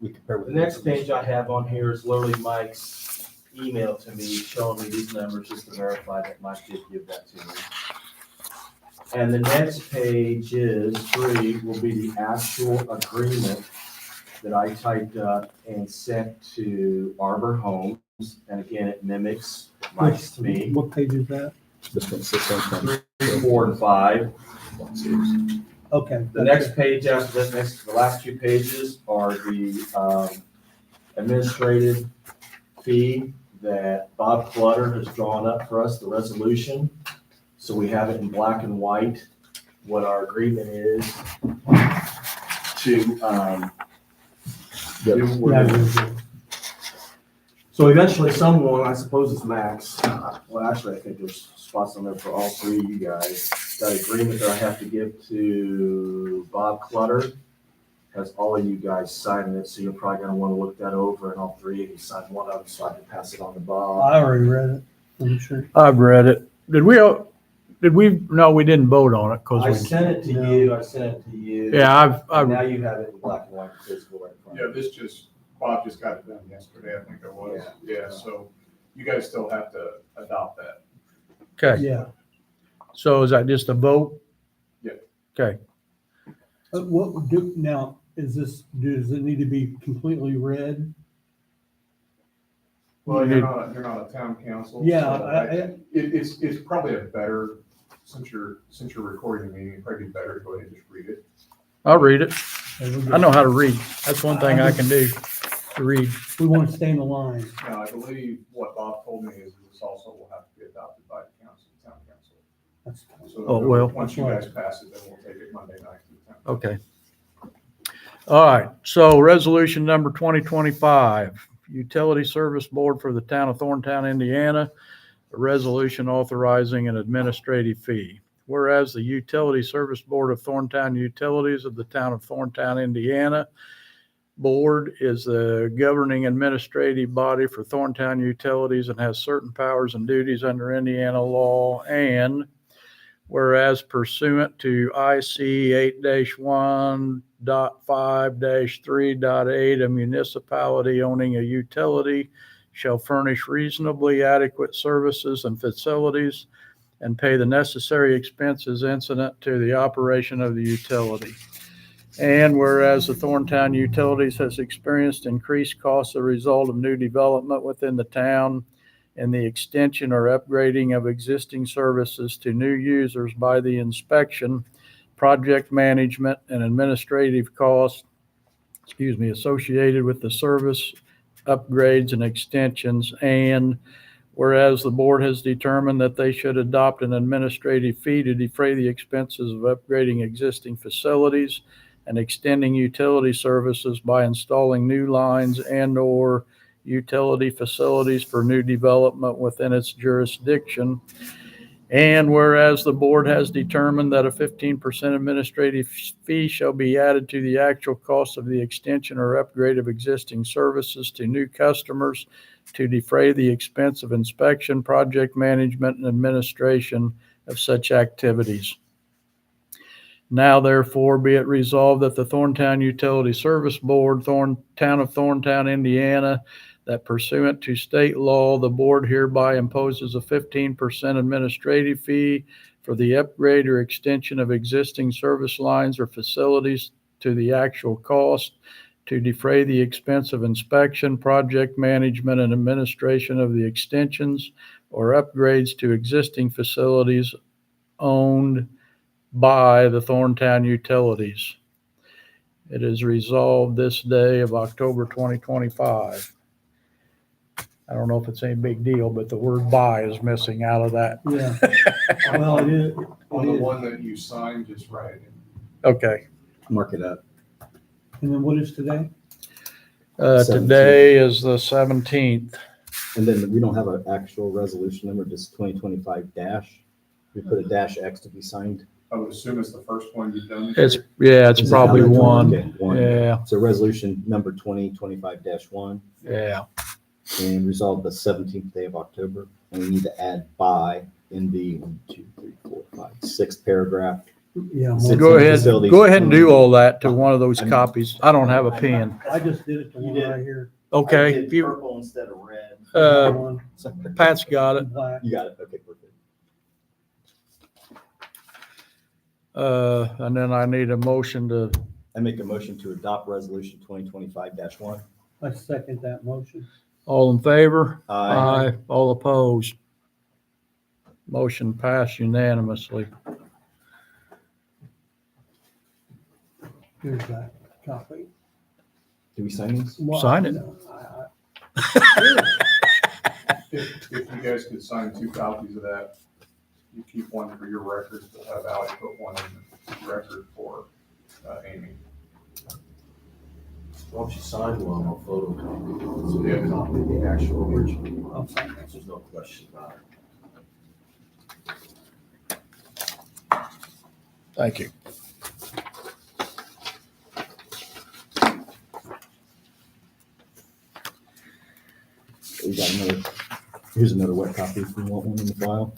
S5: We compare with.
S6: The next page I have on here is literally Mike's email to me, showing me these numbers just to verify that Mike did give that to me. And the next page is 3, will be the actual agreement that I typed up and sent to Arbor Homes. And again, it mimics Mike's to me.
S7: What page is that?
S8: This one's 6
S6: 3, 4, and 5.
S7: Okay.
S6: The next page after that, the last 2 pages are the administrative fee that Bob Clutter has drawn up for us, the resolution. So we have it in black and white, what our agreement is to do what we're doing. So eventually someone, I suppose it's Max, well, actually, I think there's spots on there for all 3 of you guys. That agreement that I have to give to Bob Clutter has all of you guys signing it, so you're probably gonna wanna look that over, and all 3 of you sign one of them, so I can pass it on to Bob.
S7: I already read it. I'm sure.
S1: I've read it. No, we didn't vote on it
S6: I
S1: because
S6: sent it to you, I sent it to you.
S1: yeah,
S6: And now you have it in black and white, physical right in front
S10: Yeah,
S6: of you.
S10: Bob just got it done yesterday, I think it was. Yeah, so you guys still have to adopt that.
S1: okay.
S7: Yeah.
S1: So is that just a vote?
S10: Yeah.
S1: Okay.
S7: What do, now, does it need to be completely read?
S10: Well, you're not a town council.
S7: Yeah,
S10: so it's probably a better, since you're recording the meeting, it'd probably be better to go ahead and just read it.
S1: I'll read it.
S7: Okay,
S1: I know how to read. That's one thing I can do, to read.
S7: We want to stay in the line.
S10: Now, I believe what Bob told me is this also will have to be adopted by the council, town council.
S7: That's
S10: So
S1: Oh, well.
S10: once you guys pass it, then we'll take it Monday night to the town.
S1: Okay. All right, so resolution number 2025, Utility Service Board for the Town of Thorntown, Indiana, a resolution authorizing an administrative fee. Whereas the Utility Service Board of Thorntown Utilities of the Town of Thorntown, Indiana, Board is the governing administrative body for Thorntown Utilities and has certain powers and duties under Indiana law, and whereas pursuant to IC 8-1.5-3.8, a municipality owning a utility shall furnish reasonably adequate services and facilities and pay the necessary expenses incident to the operation of the utility. And whereas the Thorntown Utilities has experienced increased costs as a result of new development within the town and the extension or upgrading of existing services to new users by the inspection, project management, and administrative costs, associated with the service upgrades and extensions. And whereas the board has determined that they should adopt an administrative fee to defray the expenses of upgrading existing facilities and extending utility services by installing new lines and/or utility facilities for new development within its jurisdiction. And whereas the board has determined that a 15% administrative fee shall be added to the actual cost of the extension or upgrade of existing services to new customers to defray the expense of inspection, project management, and administration of such activities. Now therefore be it resolved that the Thorntown Utility Service Board, Town of Thorntown, Indiana, that pursuant to state law, the board hereby imposes a 15% administrative fee for the upgrade or extension of existing service lines or facilities to the actual cost to defray the expense of inspection, project management, and administration of the extensions or upgrades to existing facilities owned by the Thorntown Utilities. It is resolved this day of October 2025. I don't know if it's any big deal, but the word "by" is missing out of that.
S7: Yeah. Well, it is.
S10: On the one that you signed, just write it.
S1: Okay.
S8: Mark it up.
S7: And then what is today?
S1: Today is the 17th.
S8: And then we don't have an actual resolution number, just 2025 dash. We put a dash X to be signed.
S10: I would assume it's the first one you've done.
S1: It's
S8: Is it
S1: probably
S8: number
S1: one.
S8: Okay, one.
S1: Yeah,
S8: So resolution number 2025-1
S1: yeah.
S8: and resolved the 17th day of October. And we need to add by in the 6th paragraph.
S7: Yeah.
S8: Well,
S1: Go ahead and do all that to
S8: Uh,
S1: one of those copies. I don't have a pen.
S7: I just did it to
S6: You
S7: one
S6: did.
S7: right here.
S1: Okay,
S6: I
S1: if
S6: did
S1: you,
S6: purple instead of red.
S7: One
S1: Pat's got it.
S7: black.
S8: You got it. Okay, perfect.
S1: And then I need a motion to
S5: I make a motion to adopt resolution 2025-1.
S7: I second that motion.
S1: All in favor?
S5: Aye.
S1: All opposed? Motion passed unanimously.
S7: Here's that copy.
S5: Do we sign these?
S7: Well,
S1: Sign it.
S7: no,
S10: If you guys could sign 2 copies of that, you keep one for your records, but have Ally put one in the record for Amy.
S6: Why don't you sign one, I'll photocopy it, so we have a copy of the actual original.
S7: I'll sign that.
S6: There's no question about it.
S1: Thank you.
S8: We got another, here's another wet copy if you want one in the file.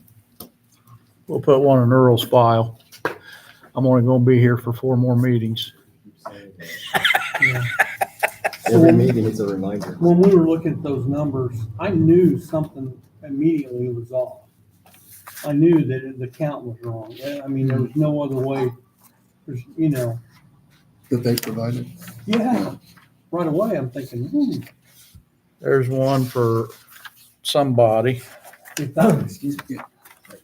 S1: We'll put one in Earl's file. I'm only gonna be here for 4 more meetings.
S7: Yeah.
S8: Every meeting is a reminder.
S7: When we were looking at those numbers, I knew something immediately was off. I knew that the count was wrong. I mean, there was no other way. There's,
S4: That they provided.
S7: yeah, right away, I'm thinking,
S1: There's one for somebody.
S7: if that,
S4: Excuse me.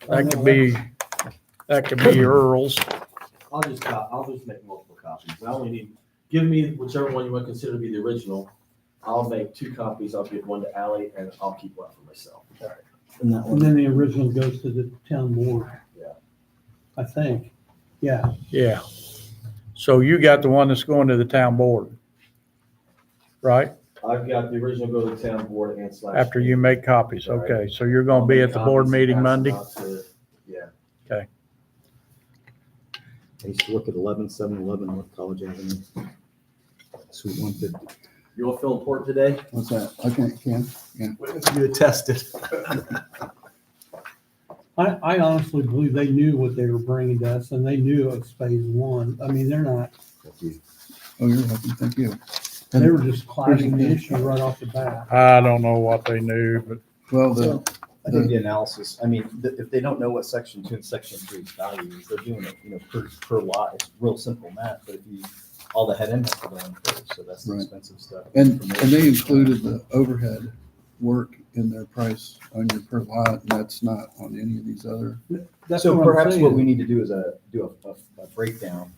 S1: That could be Earl's.
S6: I'll just make multiple copies. I only need, give me whichever one you want to consider to be the original. I'll make 2 copies. I'll give one to Ally and I'll keep one for myself.
S8: And that
S7: and
S8: one,
S7: then the original goes to the town board.
S6: Yeah.
S7: I think, yeah.
S1: Yeah. So you got the one that's going to the town board, right?
S6: I've got the original go to the town board and /
S1: After you make copies.
S6: Right.
S1: Okay, so you're gonna be at the board meeting Monday?
S6: Yeah.
S8: I used to work at 11711 North College Avenue. Suite 150.
S6: You all feel important today?
S4: What's that? Can.
S6: You attested.
S7: I honestly believe they knew what they were bringing to us and they knew it was phase 1. I mean, they're not,
S4: Oh, you're welcome. Thank you.
S7: they were just clashing the issue right off the bat.
S1: I don't know what they knew, but
S4: Well,
S5: So I think the analysis, I mean, if they don't know what section 2 and section 3's value is, they're doing it, per lot. It's real simple math, but if you, all the head index are going first, so that's the
S4: Right.
S5: expensive stuff.
S4: and they included the overhead work in their price on your per lot, and that's not on any of these other.
S7: That's
S5: So
S7: what I'm
S5: perhaps what
S7: saying.
S5: we need to do is do a breakdown.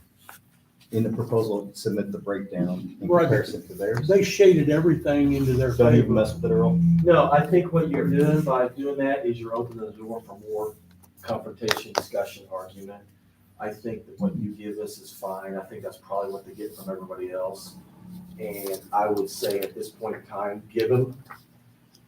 S5: In the proposal, submit the breakdown in
S7: Right.
S5: comparison to theirs.
S7: They shaded everything into their
S5: Don't even
S7: favor.
S5: mess with it, Earl.
S6: No, I think what you're doing by doing that is you're opening the door for more confrontation, discussion, argument. I think that what you give us is fine. I think that's probably what they get from everybody else. And I would say at this point in time,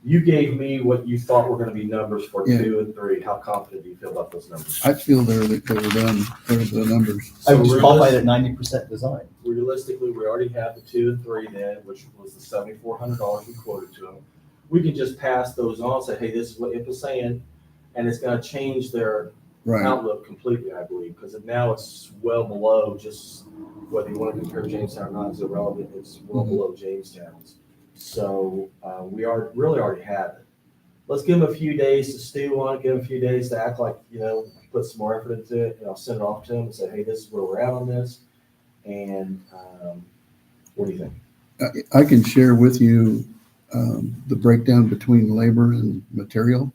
S6: you gave me what you thought were gonna be numbers for
S4: Yeah.
S6: 2 and 3. How confident do you feel about those numbers?
S4: I feel they were done, they were the numbers.
S5: I would
S6: So
S5: just qualify it at 90% design.
S6: Realistically, we already have the 2 and 3 then, which was the $7,400 we quoted to them. We can just pass those on, say, hey, this is what IPA's saying, and it's gonna change their
S4: Right.
S6: outlook completely, I believe, because now it's well below just whether you want to compare Jamestown or not is irrelevant. It's well below Jamestown's. So we really already have it. Let's give them a few days to stew on it, give them a few days to act like, put some more effort into it, and I'll send it off to them and say, hey, this is where we're at on this. And what do you think?
S4: I can share with you the breakdown between labor and material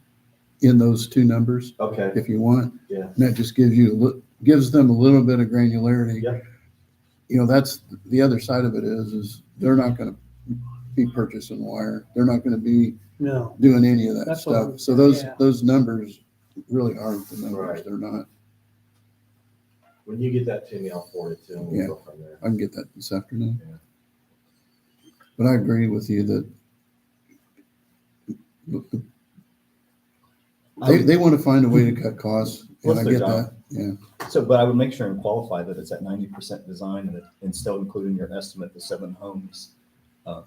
S4: in those 2 numbers,
S6: Okay,
S4: if you want.
S6: yeah.
S4: And that just gives them a little bit of granularity.
S6: Yep.
S4: That's the other side of it is they're not going to be purchasing wire. They're not going to be
S7: No,
S4: doing any of that
S7: That's what
S4: stuff.
S7: I'm-
S4: So those
S7: yeah.
S4: those numbers really aren't the numbers.
S6: Right.
S4: They're not.
S6: When you get that to me, I'll forward it to them. We'll go from there.
S4: I can get that this afternoon.
S6: Yeah.
S4: But I agree with you that they want to find a way to cut costs, and
S5: What's
S4: I
S5: their
S4: get
S5: job?
S4: that. Yeah.
S5: So, but I would make sure and qualify that it's at 90% design and still including your estimate, the 7 homes.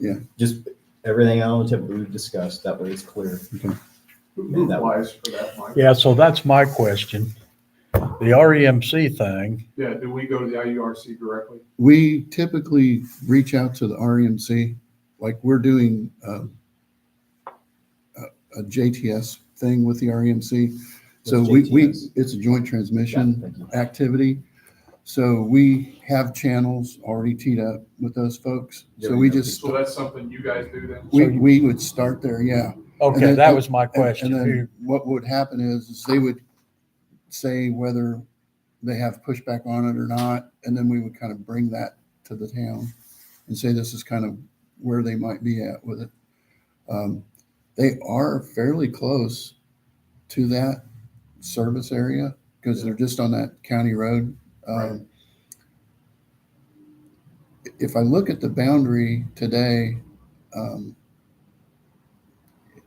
S4: Yeah.
S5: Just everything on the tip we've discussed, that way it's clear.
S10: Who applies for that, Mike?
S1: yeah, so that's my question. The REMC thing,
S10: Yeah, do we go to the IURC directly?
S4: We typically reach out to the REMC, like we're doing a JTS thing with the REMC. So
S5: What's
S4: we
S5: JTS?
S4: it's a joint
S5: Yeah,
S4: transmission
S5: thank you.
S4: activity. So we have channels already teed up with those folks. So we just,
S10: So that's something you guys do then?
S4: we would start there, yeah.
S1: Okay,
S4: then-
S1: that was my
S4: And
S1: question.
S4: then what would happen is they would say whether they have pushback on it or not, and then we would kind of bring that to the town and say this is kind of where they might be at with it. They are fairly close to that service area because they're just on that county road.
S10: Right.
S4: If I look at the boundary today,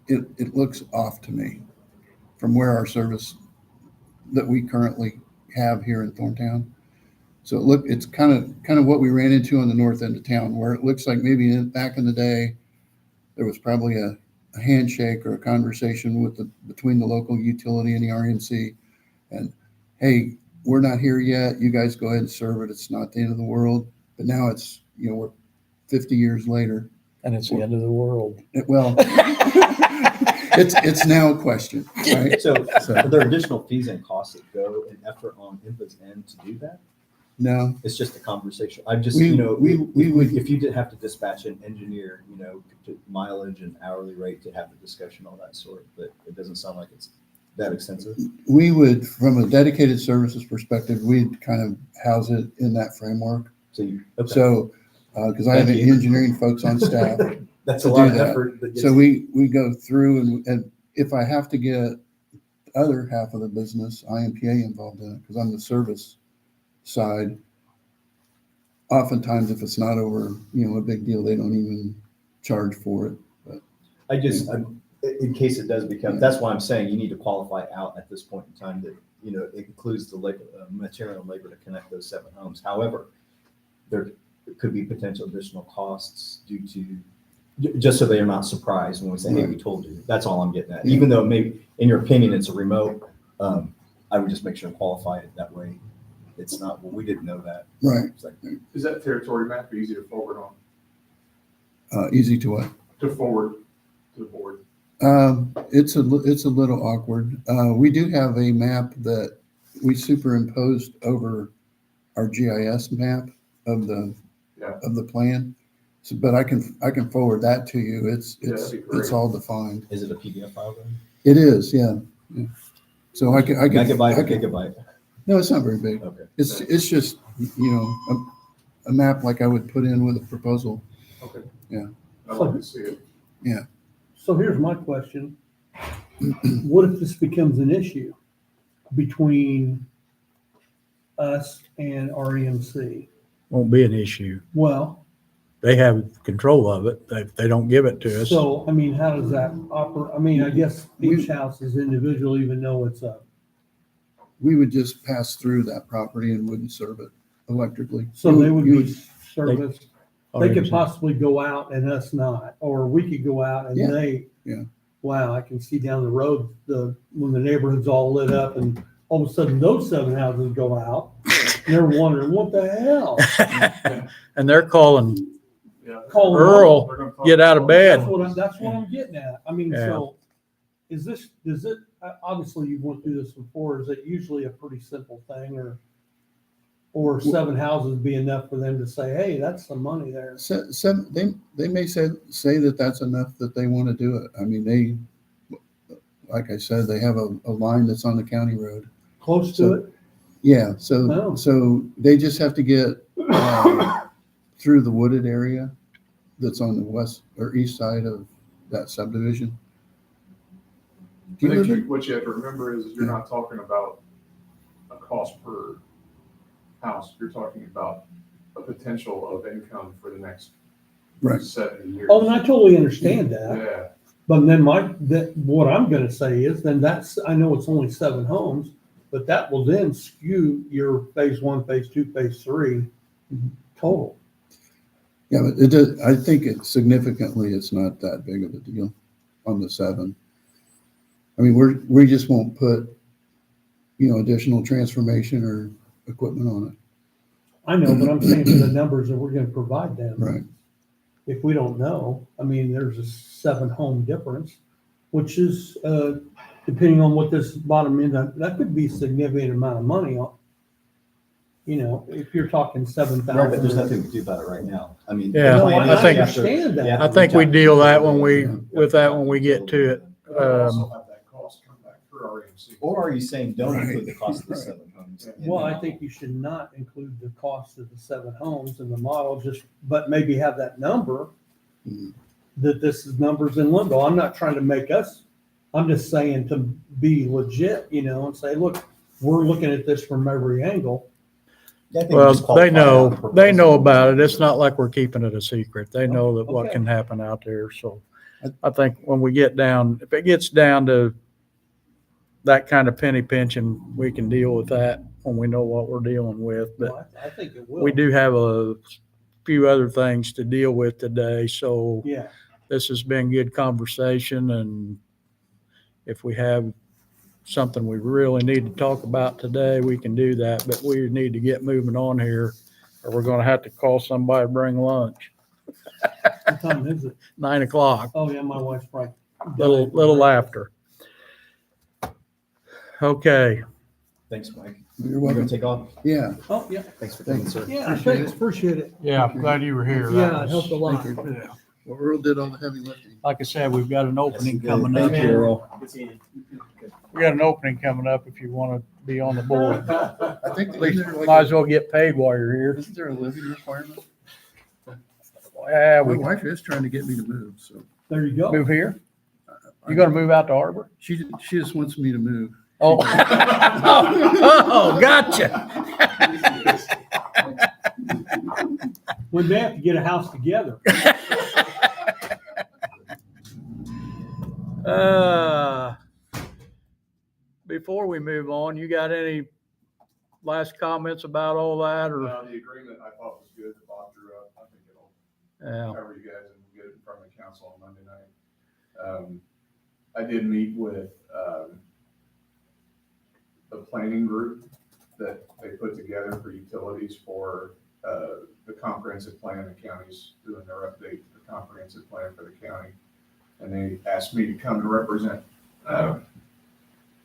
S4: it looks off to me from where our service that we currently have here in Thorntown. So it's kind of what we ran into on the north end of town, where it looks like maybe back in the day, there was probably a handshake or a conversation between the local utility and the RMC. And hey, we're not here yet. You guys go ahead and serve it. It's not the end of the world. But now it's, we're 50 years later.
S1: And it's the end of the world.
S4: Well, it's now a question, right?
S5: So are there additional fees and costs that go in effort on INPA's end to do that?
S4: No,
S5: It's just a conversation. I just,
S4: we would,
S5: if you did have to dispatch an engineer, to mileage and hourly rate to have the discussion, all that sort, but it doesn't sound like it's that extensive.
S4: we would, from a dedicated services perspective, we'd kind of house it in that framework.
S5: So okay.
S4: So, because I have
S5: Thank you.
S4: engineering folks on staff.
S5: That's
S4: to
S5: a lot
S4: do
S5: of
S4: that.
S5: effort. that gets-
S4: So we go through and if I have to get the other half of the business, IMPA involved in it, because I'm the service side. Oftentimes, if it's not over, a big deal, they don't even charge for it. But
S5: in case it does become, that's why I'm saying you need to qualify out at this point in time that, it includes the labor, material and labor to connect those 7 homes. However, there could be potential additional costs due to, just so they are not surprised when we say, hey, we told you. That's all I'm getting at. Even though maybe, in your opinion, it's a remote, I would just make sure and qualify it that way. It's not, well, we didn't know that.
S4: Right.
S5: It's like,
S10: Is that territory map easy to forward on,
S4: Easy to what?
S10: to forward to the board?
S4: It's a little awkward. We do have a map that we superimposed over our GIS map of the plan. So, but I can forward that to you.
S10: That'd be great.
S4: It's all defined.
S5: is it a PDF file then?
S4: It is, yeah. So I can.
S5: Megabyte or gigabyte?
S4: No, it's not very big.
S5: Okay.
S4: It's just, a map like I would put in with a proposal.
S10: Okay.
S4: Yeah.
S10: I'd like to see it.
S7: So here's my question. What if this becomes an issue between us and REMC?
S1: Won't be an issue.
S7: Well,
S1: They have control of it. They don't give it to us.
S7: so, how does that operate? I guess each house is individual, even though it's
S4: We would just pass through that property and wouldn't serve it electrically.
S7: so they would
S4: You
S7: be serviced. They could possibly go out and us not, or we could go out and
S4: Yeah,
S7: they.
S4: yeah.
S7: Wow, I can see down the road, when the neighborhood's all lit up and all of a sudden those 7 houses go out. And they're wondering, what the hell?
S1: And they're calling,
S10: Yeah.
S7: Call
S1: Earl,
S10: They're gonna talk
S1: get out of
S10: about-
S1: bed.
S7: That's what I'm getting at.
S1: Yeah.
S7: So does it, obviously you went through this before, is it usually a pretty simple thing or 7 houses be enough for them to say, hey, that's some money there?
S4: They may say that that's enough that they want to do it. Like I said, they have a line that's on the county road.
S7: Close to
S4: So-
S7: it?
S4: Yeah,
S7: Oh.
S4: so they just have to get through the wooded area that's on the west or east side of that subdivision. Do you
S10: I
S4: live
S10: think
S4: in?
S10: what you have to remember is you're not talking about a cost per house. You're talking about a potential of income for the next
S4: Right.
S10: 70 years.
S7: Oh, and I totally understand that.
S10: Yeah,
S7: But then what I'm gonna say is then I know it's only 7 homes, but that will then skew your phase 1, phase 2, phase 3 total.
S4: Yeah, but it does, I think significantly, it's not that big of a deal on the 7. We just won't put, additional transformation or equipment on it.
S7: I know, but I'm saying for the numbers that we're gonna provide them.
S4: Right.
S7: If we don't know, there's a 7 home difference, which is, depending on what this bottom end, that could be a significant amount of money. if you're talking
S5: Right, but there's
S7: 7,000.
S5: nothing to do about it right now. I mean.
S1: Yeah,
S7: No, I
S1: I think-
S7: understand that.
S1: I think we deal that when with that when we get to it.
S10: We'll also have that cost come back through our AMC.
S5: Or are you saying don't include the cost of the 7 homes? in
S7: Well, I
S5: the
S7: think you should not include the cost of the 7 homes in the model, but maybe have that number,
S4: Mhm.
S7: that this is numbers in limbo. I'm not trying to make us, I'm just saying to be legit, and say, look, we're looking at this from every angle.
S5: Yeah, I think we
S1: Well,
S5: just qualify
S1: they
S5: it out
S1: know,
S5: and
S1: they
S5: propose
S1: know
S5: it.
S1: about it. It's not like we're keeping it a secret. They know that what
S7: Okay.
S1: can happen out there. So I think when we get down, if it gets down to that kind of penny pinching, we can deal with that when we know what we're dealing with. But
S7: Well, I think it will.
S1: we do have a few other things to deal with today. So
S7: Yeah.
S1: this has been good conversation. And if we have something we really need to talk about today, we can do that. But we need to get moving on here, or we're going to have to call somebody to bring lunch.
S7: What time is it?
S1: 9 o'clock,
S7: Oh, yeah, my wife's probably.
S1: little after. Okay.
S5: Thanks, Mike.
S4: You're
S5: You're
S4: welcome.
S5: gonna take off?
S4: Yeah.
S7: Oh, yeah.
S5: Thanks for coming, sir.
S7: Yeah, thanks. Appreciate it.
S1: Yeah, I'm glad you were here.
S7: Yeah, it helped a lot.
S4: Thank you.
S1: Yeah.
S4: Well, Earl did all the heavy lifting.
S1: Like I said, we've got an opening
S5: Yes, you did.
S1: coming up.
S5: Thank you, Earl.
S1: We got an opening coming up if you want to be on the board.
S4: I think
S1: At least
S4: isn't there
S1: might
S4: like
S1: as well get paid while you're here.
S4: isn't there a living requirement?
S1: Yeah,
S4: My
S1: we
S4: wife is trying to get me to move, so
S7: There you go.
S1: move here. You gonna move out to Arbor?
S4: she just wants me to move.
S1: Oh, oh, gotcha.
S7: We may have to get a house together.
S1: Before we move on, you got any last comments about all that, or?
S10: The agreement I thought was good that Bob drew up. I think it'll
S1: Yeah,
S10: cover you guys and get it in front of the council on Monday night. I did meet with, the planning group that they put together for utilities for, the comprehensive plan. The county's doing their update to the comprehensive plan for the county. And they asked me to come to represent,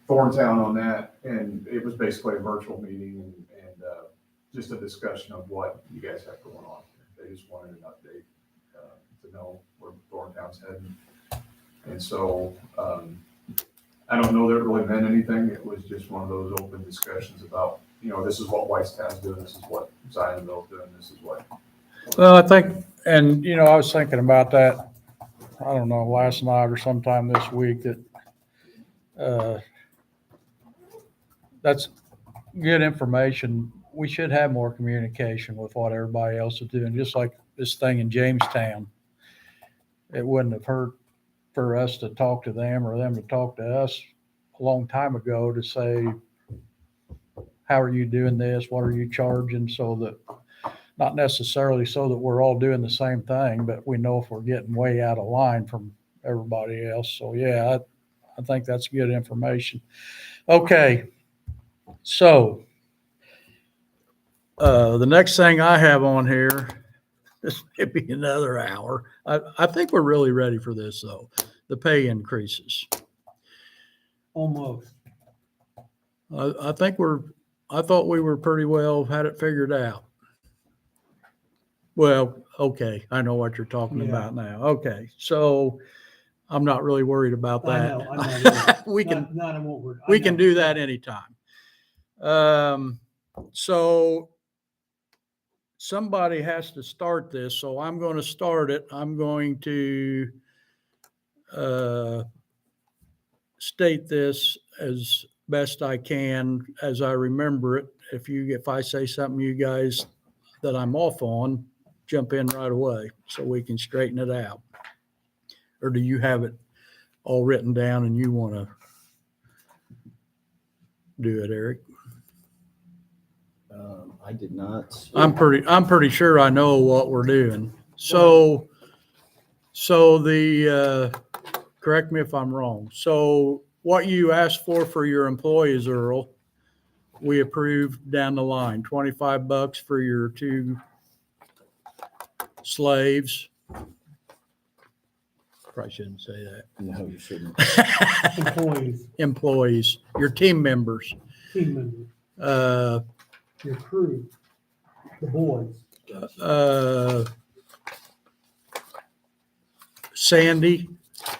S10: Thorntown on that. And it was basically a virtual meeting and just a discussion of what you guys have going on. They just wanted an update, to know where Thorntown's heading. And so, I don't know that it really meant anything. It was just one of those open discussions about, this is what Whitestown's doing, this is what Zionville's doing, this is what.
S1: well, I think, and, I was thinking about that, I don't know, last night or sometime this week, that that's good information. We should have more communication with what everybody else is doing, just like this thing in Jamestown. It wouldn't have hurt for us to talk to them or them to talk to us a long time ago to say, how are you doing this? What are you charging? So that, not necessarily so that we're all doing the same thing, but we know if we're getting way out of line from everybody else. So yeah, I think that's good information. Okay. So, the next thing I have on here, this may be another hour. I think we're really ready for this though. The pay increases.
S7: Almost.
S1: I thought we were pretty well had it figured out. Well, okay. I know what you're talking
S7: Yeah.
S1: about now. Okay. So I'm not really worried about
S7: I
S1: that.
S7: know, I'm not either.
S1: We can,
S7: Not in what we're. I
S1: we can
S7: know.
S1: do that anytime. So somebody has to start this, so I'm going to start it. I'm going to state this as best I can as I remember it. If I say something you guys that I'm off on, jump in right away so we can straighten it out. Or do you have it all written down and you want to do it, Eric?
S8: I did not.
S1: I'm pretty sure I know what we're doing. So the, correct me if I'm wrong. So what you asked for your employees, Earl, we approved down the line, $25 for your 2 slaves. Probably shouldn't say that.
S8: No, you shouldn't.
S7: Employees,
S1: Employees, your team members.
S7: team members. Your crew, the boys.
S1: Sandy,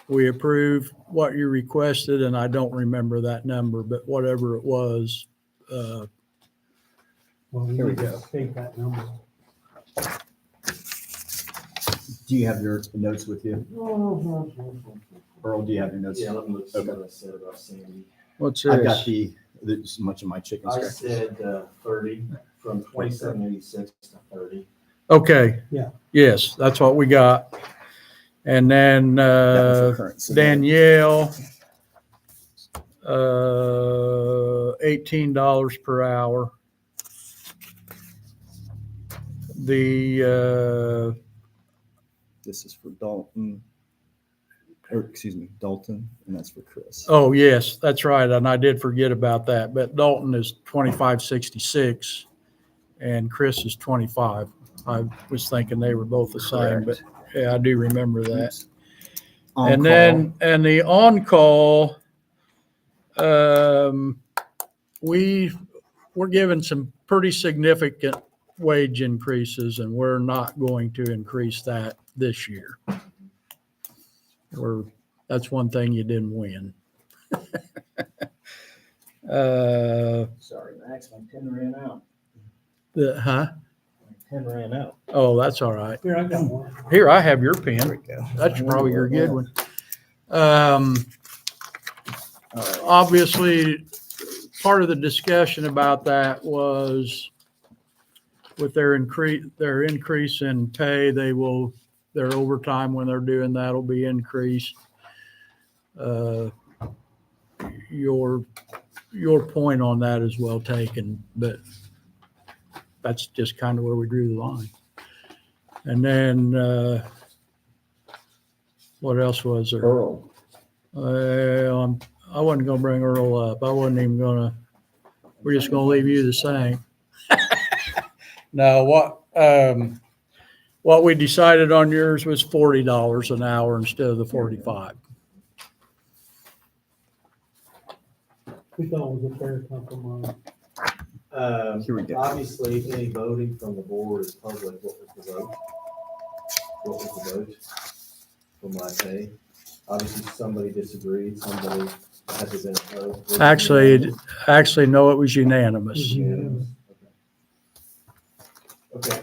S1: we approved what you requested, and I don't remember that number, but whatever it was,
S7: Well, we
S8: Here we
S7: need to
S8: go.
S7: state that number.
S8: Do you have your notes with you? Earl, do you have your notes?
S6: Yeah, let me look, see what I said about Sandy.
S1: what's
S8: I've got
S1: this?
S8: there's much of my chicken
S6: I
S8: scratches.
S6: said 30, from 2786 to 30.
S1: Okay.
S7: Yeah.
S1: Yes, that's what we got. And then,
S8: That was the current submitted.
S1: Danielle, $18 per hour. The,
S8: This is for Dalton, or excuse me, Dalton, and that's for Chris.
S1: oh, yes, that's right. And I did forget about that, but Dalton is 2566 and Chris is 25. I was thinking they were both the same, but yeah, I do remember that.
S8: Oops. On
S1: And
S8: call.
S1: then, and the on-call, we're given some pretty significant wage increases, and we're not going to increase that this year. That's one thing you didn't win.
S8: Sorry, Max, my pen ran out.
S1: Huh?
S8: My pen ran out.
S1: Oh, that's all right.
S7: Here, I got one.
S1: Here, I have your
S8: There we
S1: pen.
S8: go.
S1: That's probably your good one.
S8: All right.
S1: Obviously, part of the discussion about that was with their increase in pay, their overtime when they're doing that will be increased. Your point on that is well taken, but that's just kind of where we drew the line. And then, what else was there?
S8: Earl.
S1: Well, I wasn't gonna bring Earl up. I wasn't even gonna, we're just gonna leave you the same. No, what we decided on yours was $40 an hour instead of the 45.
S7: We thought it was a fair compromise.
S8: Here we go.
S6: Obviously, any voting from the board is public. What was the vote? What was the vote for my pay? Obviously, somebody disagreed, somebody hasn't been opposed.
S1: Actually, no, it was unanimous.
S7: Unanimous.
S6: Okay.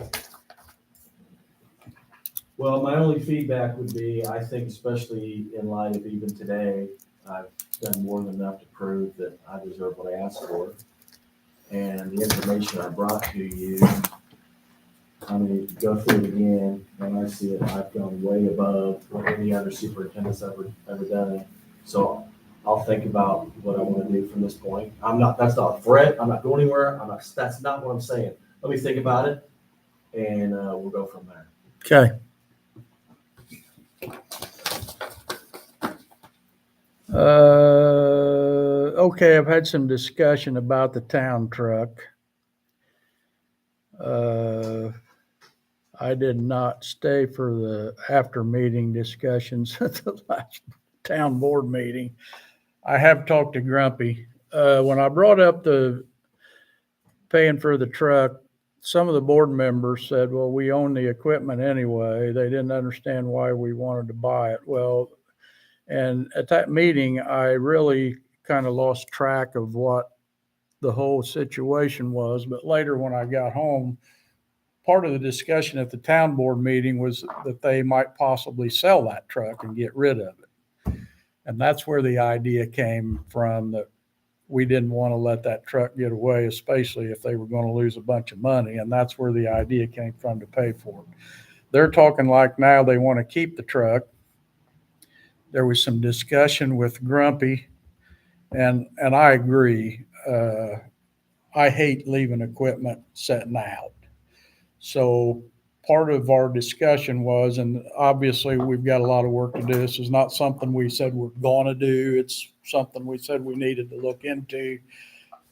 S6: Well, my only feedback would be, I think especially in light of even today, I've done more than enough to prove that I deserve what I asked for. And the information I brought to you, I mean, go through it again, and I see it, I've gone way above what any other superintendent's ever done. So I'll think about what I want to do from this point. That's not a threat, I'm not going anywhere, that's not what I'm saying. Let me think about it, and we'll go from there.
S1: Okay. Okay, I've had some discussion about the town truck. I did not stay for the after meeting discussions at the last town board meeting. I have talked to Grumpy. When I brought up the paying for the truck, some of the board members said, well, we own the equipment anyway. They didn't understand why we wanted to buy it. Well, and at that meeting, I really kind of lost track of what the whole situation was. But later when I got home, part of the discussion at the town board meeting was that they might possibly sell that truck and get rid of it. And that's where the idea came from, that we didn't want to let that truck get away, especially if they were going to lose a bunch of money. And that's where the idea came from to pay for it. They're talking like now they want to keep the truck. There was some discussion with Grumpy, and I agree. I hate leaving equipment sitting out. So part of our discussion was, and obviously we've got a lot of work to do. This is not something we said we're going to do. It's something we said we needed to look into.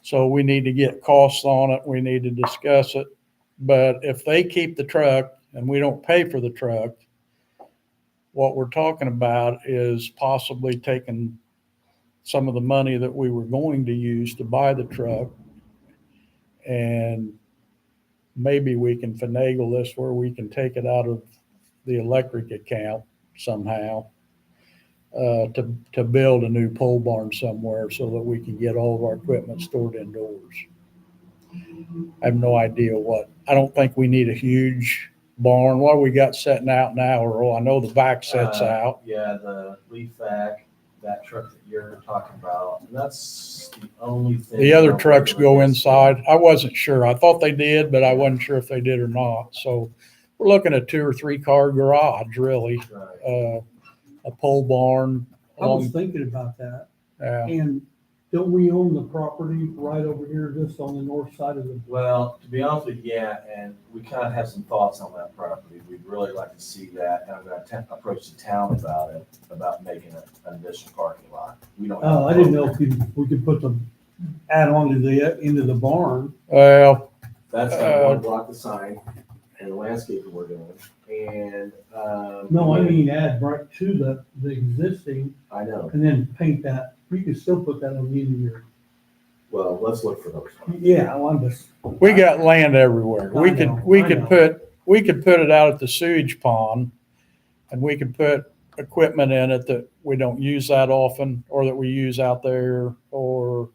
S1: So we need to get costs on it. We need to discuss it. But if they keep the truck and we don't pay for the truck, what we're talking about is possibly taking some of the money that we were going to use to buy the truck and maybe we can finagle this where we can take it out of the electric account somehow, to build a new pole barn somewhere so that we can get all of our equipment stored indoors. I have no idea what. I don't think we need a huge barn. What do we got setting out now, Earl? I know the back sets out.
S6: Yeah, the leaf vac, that truck that you're talking about, and that's the only thing.
S1: The other
S6: on
S1: trucks
S6: regular
S1: go
S6: basis.
S1: inside. I wasn't sure. I thought they did, but I wasn't sure if they did or not. So we're looking at 2 or 3 car garage, really.
S6: Right.
S1: A pole barn.
S7: I was thinking about that.
S1: Yeah.
S7: And don't we own the property right over here, just on the north side of the,
S6: Well, to be honest with you, yeah, and we kind of have some thoughts on that property. We'd really like to see that, and I'm gonna approach the town about it, about making an additional parking lot. We don't. have
S7: oh, I didn't know if we could put the, add on to the, into the barn.
S1: Well,
S6: That's the one block the sign and the landscaping we're doing, and,
S7: No, I mean, add right to the existing
S6: I know.
S7: and then paint that. We could still put that on the end of your,
S6: Well, let's look for those.
S7: yeah, well, I'm just,
S1: we got land everywhere.
S7: I
S1: We
S7: know,
S1: could, we
S7: I
S1: could
S7: know.
S1: put it out at the sewage pond, and we could put equipment in it that we don't use that often, or that we use out there, or,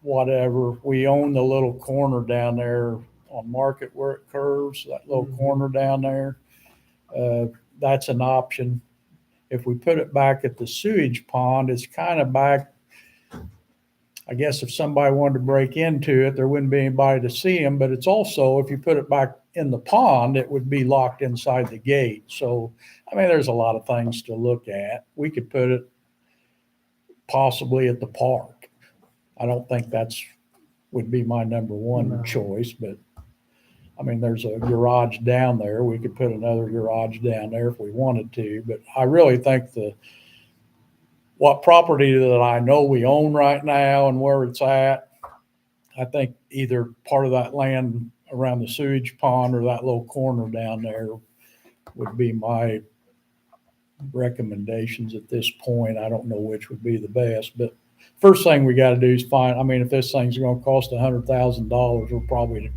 S1: whatever. We own the little corner down there on Market where it curves, that little corner down there. That's an option. If we put it back at the sewage pond, it's kind of back. I guess if somebody wanted to break into it, there wouldn't be anybody to see them, but it's also, if you put it back in the pond, it would be locked inside the gate. So, I mean, there's a lot of things to look at. We could put it possibly at the park. I don't think would be my number one
S7: No.
S1: choice, but I mean, there's a garage down there. We could put another garage down there if we wanted to, but I really think what property that I know we own right now and where it's at, I think either part of that land around the sewage pond or that little corner down there would be my recommendations at this point. I don't know which would be the best, but first thing we got to do is find, I mean, if this thing's going to cost $100,000, we're probably,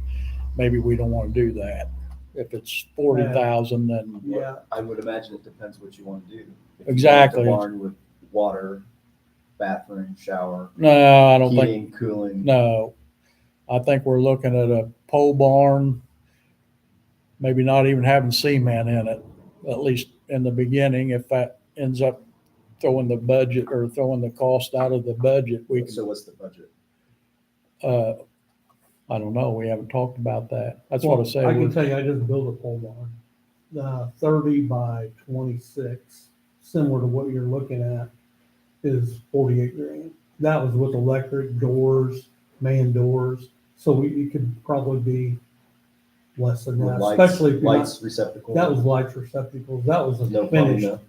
S1: maybe we don't want to do that. If it's 40,000, then
S7: yeah.
S8: I would imagine it depends what you want to do. If you want
S1: Exactly.
S8: the barn with water, bathroom, shower,
S1: no, I don't think,
S8: heating, cooling.
S1: no. I think we're looking at a pole barn, maybe not even having cement in it, at least in the beginning. If that ends up throwing the budget or throwing the cost out of the budget, we
S8: So what's the budget?
S1: can, I don't know. We haven't talked about that. That's what I
S7: Well,
S1: say.
S7: I can tell you, I just built a pole barn. 30 by 26, similar to what you're looking at, is 48 grand. That was with electric doors, man doors. So it could probably be less than
S8: With
S7: that,
S8: lights,
S7: especially if you're not,
S8: lights, receptacle.
S7: that was lights receptacles. That was
S8: No
S7: a
S8: plumbing,
S7: finished,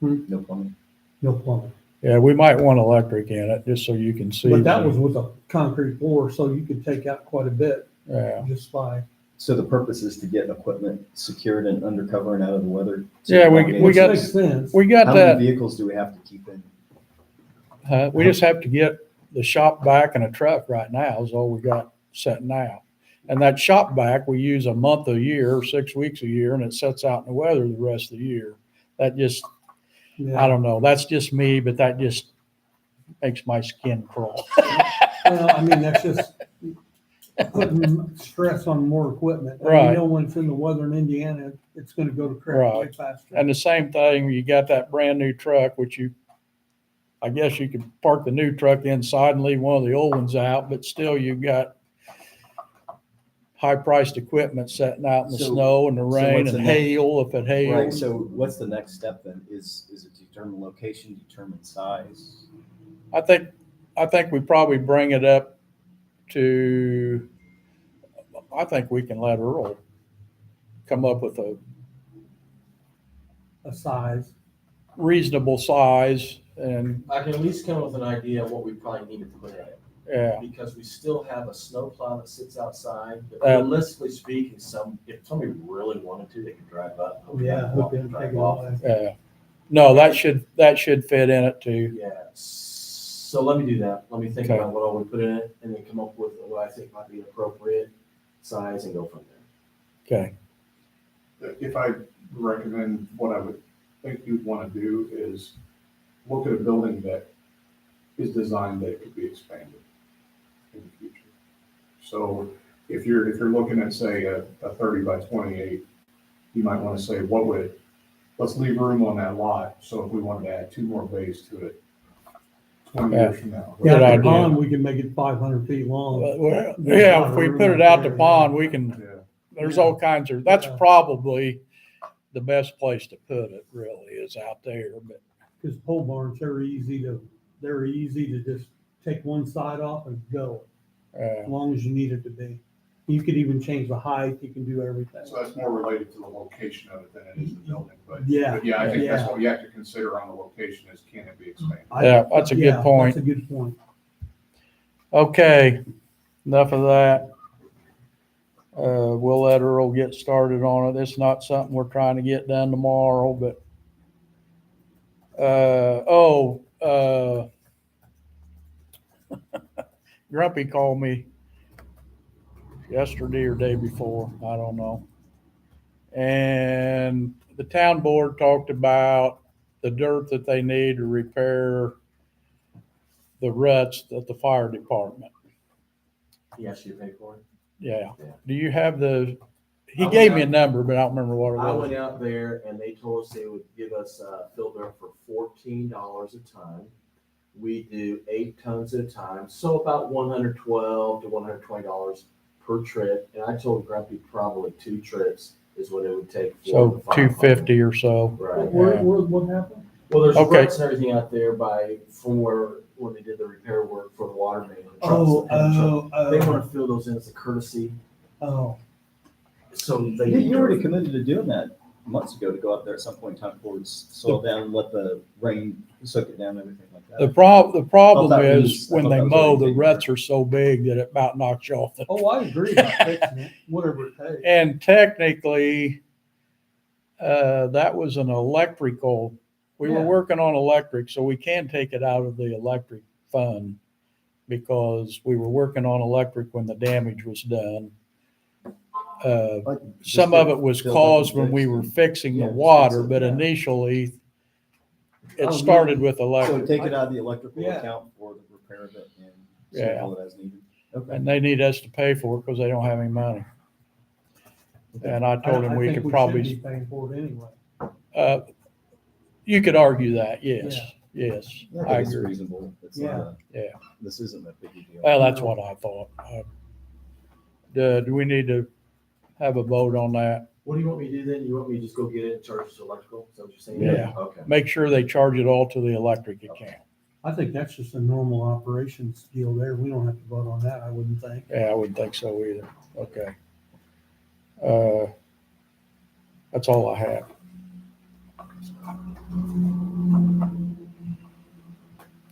S8: no plumbing.
S7: no plumbing.
S1: Yeah, we might want electric in it just so you can see.
S7: But that was with a concrete floor, so you could take out quite a bit
S1: Yeah.
S7: just by,
S8: So the purpose is to get equipment secured and undercover and out of the weather.
S1: Yeah, we
S7: which
S1: got-
S7: makes sense.
S1: We got
S8: How
S1: that.
S8: many vehicles do we have to keep in?
S1: We just have to get the shop vac and a truck right now is all we got set now. And that shop vac, we use a month a year, 6 weeks a year, and it sets out in the weather the rest of the year. That just, I
S7: Yeah.
S1: don't know, that's just me, but that just makes my skin crawl.
S7: Well, I mean, that's just putting stress on more equipment. And
S1: Right.
S7: you know, when it's in the weather in Indiana, it's gonna go to crap way
S1: Right.
S7: faster.
S1: And the same thing, you got that brand new truck, which I guess you could park the new truck inside and leave one of the old ones out, but still you've got high-priced equipment sitting out in the
S8: So-
S1: snow and the
S8: so
S1: rain
S8: what's
S1: and
S8: the next-
S1: hail if it
S8: Right,
S1: hails.
S8: so what's the next step then? Is it determine location, determine size?
S1: I think we probably bring it up to, I think we can let Earl come up with a
S7: A size.
S1: reasonable size and,
S6: I can at least come up with an idea of what we probably need to put in it.
S1: yeah,
S6: Because we still have a snowplow that sits outside, but
S1: Uh,
S6: realistically speaking, if somebody really wanted to, they could drive up.
S7: Yeah, hook in, take it away.
S1: yeah. No, that should fit in it too.
S6: Yeah, so let me do that. Let me think
S1: Okay.
S6: about what I would put in it and then come up with what I think might be appropriate. size and go from there.
S1: Okay,
S10: If I recommend, what I would think you'd want to do is look at a building that is designed that it could be expanded in the future. So if you're looking at, say, a 30 by 28, you might want to say, let's leave room on that lot. So if we wanted to add 2 more bays to it, 20 years from now.
S7: Yeah,
S1: Good
S7: at the
S1: idea.
S7: pond, we can make it 500 feet long.
S1: well, yeah, if we put it out the pond, we can,
S10: Yeah.
S1: there's all kinds of, that's
S7: Yeah.
S1: probably the best place to put it, really, is out there, but.
S7: Because pole barns, they're easy to just take one side off and go, as long as you need it to be. You could even change the height, you can do everything.
S10: So that's more related to the location of it than it is the building. But
S7: Yeah.
S10: but yeah, I think that's
S7: Yeah.
S10: what you have to consider on the location is, can it be expanded?
S1: Yeah, that's a good
S7: Yeah,
S1: point.
S7: That's a good point.
S1: Okay, enough of that. We'll let Earl get started on it. It's not something we're trying to get done tomorrow, but, Grumpy called me yesterday or day before, I don't know. And the town board talked about the dirt that they need to repair the ruts at the fire department.
S6: He asked you to pay for it?
S1: Yeah.
S6: Yeah.
S1: Do you have he
S6: I went
S1: gave me a
S6: out-
S1: number, but I don't remember what it
S6: I
S1: was.
S6: went out there and they told us they would give us fill dirt for $14 a ton. We do 8 tons at a time, so about $112 to $120 per trip. And I told Grumpy probably 2 trips is what it would take. For
S1: So
S6: the fire
S1: 250 or so.
S6: department. Right.
S7: What happened?
S6: Well, there's
S1: Okay.
S6: ruts and everything out there from when they did the repair work for the water main. The trucks
S7: Oh,
S6: and the truck. They
S7: oh,
S6: want to fill those in as a courtesy.
S7: oh.
S6: So
S8: You
S6: they.
S8: you already committed to doing that months ago, to go out there at some point in time towards soil down and let the rain soak it down and everything like
S1: The
S8: that.
S1: problem
S8: that
S1: is
S8: was- I
S1: when
S8: thought
S1: they
S8: that was
S1: mow,
S8: already
S1: the
S8: taken
S1: ruts
S8: care
S1: are so big that it about knocks you off the.
S7: Oh, I agree about fixing it, whatever it takes.
S1: And technically, that was an electrical, we were
S7: Yeah.
S1: working on electric, so we can take it out of the electric fund because we were working on electric when the damage was done.
S8: Like, just
S1: Some
S8: get
S1: of it was
S8: filled up and
S1: caused when we
S8: fixed
S1: were
S8: and-
S1: fixing
S8: Yeah,
S1: the
S8: just
S1: water,
S8: fix it,
S1: but
S8: yeah.
S1: initially
S7: Oh,
S1: it started
S7: really?
S1: with
S8: So
S1: electric.
S8: take it out of the electrical
S7: Yeah.
S8: account for the repair of it and
S1: Yeah.
S8: handle it as needed. Okay.
S1: And they need us to pay for it because they don't have any money. And I told him we
S7: think
S1: could
S7: should be
S1: probably,
S7: paying for it anyway.
S1: you could argue that, yes, yes,
S8: Yeah,
S1: I
S8: it's
S1: agree.
S8: reasonable. It's
S7: Yeah.
S8: not
S1: Yeah.
S8: this isn't a big deal.
S1: Well, that's what I thought. Do we need to have a vote on that?
S6: What do you want me to do then? You want me to just go get it and charge it to electrical? Is that what you're saying?
S1: Yeah.
S6: Okay.
S1: Make sure they charge it all to the electric account.
S7: I think that's just a normal operations deal there. We don't have to vote on that, I wouldn't think.
S1: Yeah, I wouldn't think so either. Okay. That's all I have.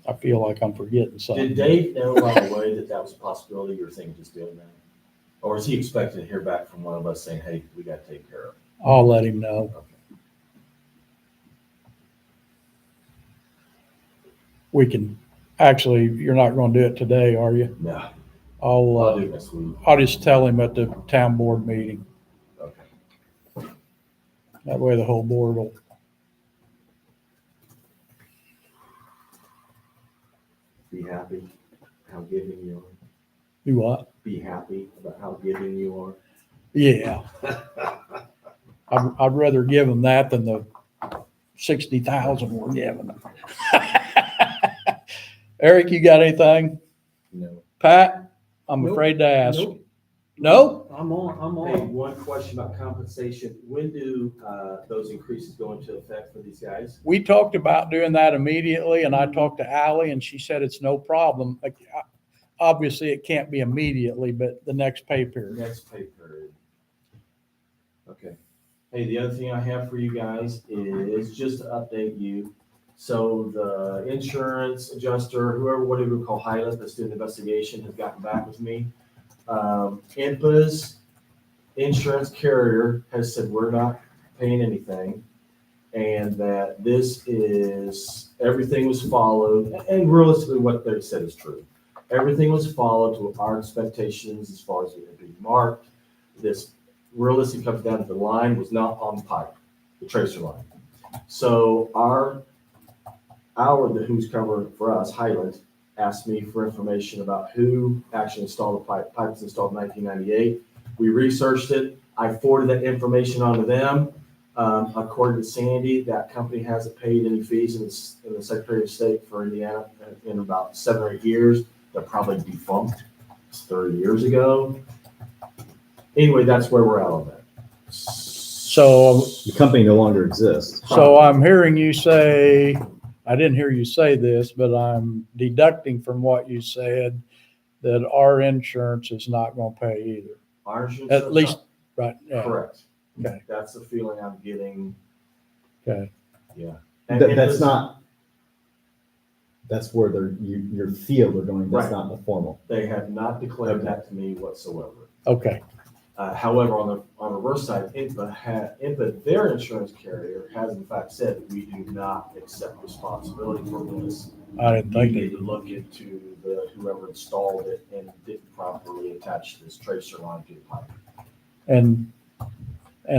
S1: I feel like I'm forgetting
S6: Did
S1: something.
S6: Dave know right away that that was a possibility, you were thinking just doing that? Or is he expecting to hear back from one of us saying, hey, we got to take care of it?
S1: I'll let him know. We can, actually, you're not going to do it today, are you?
S6: No,
S1: I'll
S6: I'll do it next week.
S1: I'll just tell him at the town board meeting.
S6: Okay.
S1: That way the whole board will.
S6: Be happy how giving you are.
S1: Do what?
S6: Be happy about how giving you are.
S1: Yeah. I'd rather give them that than the 60,000 we're giving them. Eric, you got anything?
S6: No.
S1: Pat, I'm
S7: Nope.
S1: afraid to ask.
S7: Nope.
S1: No?
S7: I'm
S6: Hey,
S7: on.
S6: one question about compensation. When do those increases go into effect for these guys?
S1: We talked about doing that immediately, and I talked to Ally, and she said it's no problem. Like, obviously, it can't be immediately, but the next pay period.
S6: Next pay period. Okay. Hey, the other thing I have for you guys is just to update you. So the insurance adjuster, whoever, whatever we call Hyla, the student investigation, has gotten back with me. INPA's insurance carrier has said we're not paying anything, and that this is, everything was followed, and realistically what they said is true. Everything was followed to our expectations as far as it had been marked. this realistically comes down to the line was not on the pipe, the tracer line. So the who's covering for us, Highland, asked me for information about who actually installed the pipe. Pipe was installed in 1998. We researched it. I forwarded that information on to them. According to Sandy, that company hasn't paid any fees in the Secretary of State for Indiana in about 7 or 8 years. They're probably defunct. It's 30 years ago. Anyway, that's where we're at on that.
S1: So,
S8: The company no longer exists.
S1: so I'm hearing you say, I didn't hear you say this, but I'm deducting from what you said that our insurance is not going to pay either.
S6: Our insurance
S1: At
S6: does
S1: least,
S6: not.
S1: right, yeah,
S6: Correct.
S1: Okay.
S6: That's the feeling I'm getting.
S1: okay.
S6: Yeah.
S8: That's not, that's where your field are going, that's
S6: Right.
S8: not the formal.
S6: They have not declared
S8: Okay.
S6: that to me whatsoever.
S1: Okay,
S6: However, on the reverse side, INPA, their insurance carrier, has in fact said that we do not accept responsibility for this.
S1: I didn't
S6: You
S1: think
S6: need
S1: it.
S6: to look into whoever installed it and didn't properly attach this tracer line to the pipe.
S1: And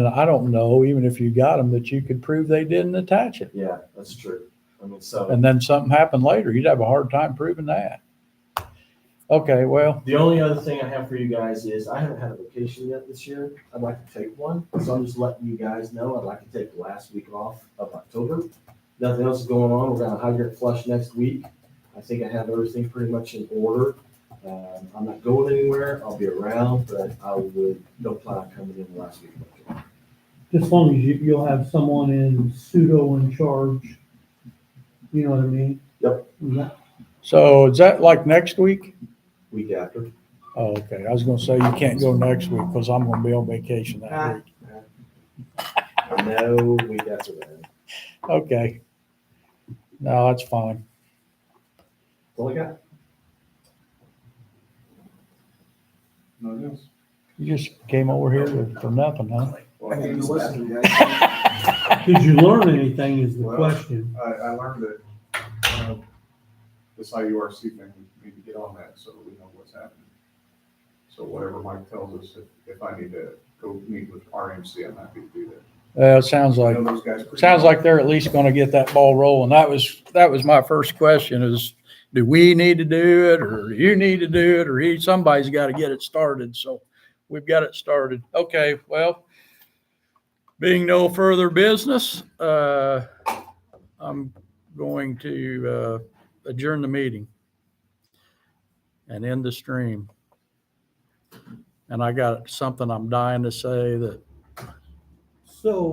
S1: I don't know, even if you got them, that you could prove they didn't attach it.
S6: Yeah, that's true. I mean, so
S1: And then something happened later. You'd have a hard time proving that. Okay, well,
S6: the only other thing I have for you guys is I haven't had a vacation yet this year. I'd like to take one. So I'm just letting you guys know I'd like to take the last week off of October. Nothing else is going on. We're going to hydrant flush next week. I think I have everything pretty much in order. I'm not going anywhere. I'll be around, but I would no plan on coming in the last week of October.
S7: Just as long as you'll have someone in pseudo in charge. You know what I mean?
S6: Yep.
S7: Yeah.
S1: so is that like next week?
S6: Week after.
S1: Oh, okay. I was gonna say you can't go next week because I'm gonna be on vacation that week.
S6: No, week after that.
S1: Okay. No, that's fine.
S6: That's all I got.
S10: Nothing else?
S1: You just came over here for nothing, huh?
S10: Well, I came to listen, guys.
S7: Did you learn anything is the
S10: Well,
S7: question.
S10: I learned that, this IURC thing, we need to get on that so that we know what's happening. So whatever Mike tells us, if I need to go meet with RMC, I'm happy to do that.
S1: It sounds
S10: I
S1: like,
S10: know those guys pretty
S1: sounds
S10: well.
S1: like they're at least gonna get that ball rolling. That was my first question is, do we need to do it or do you need to do it or somebody's got to get it started. So we've got it started. Okay, well, being no further business, I'm going to adjourn the meeting and end the stream. And I got something I'm dying to say that
S7: So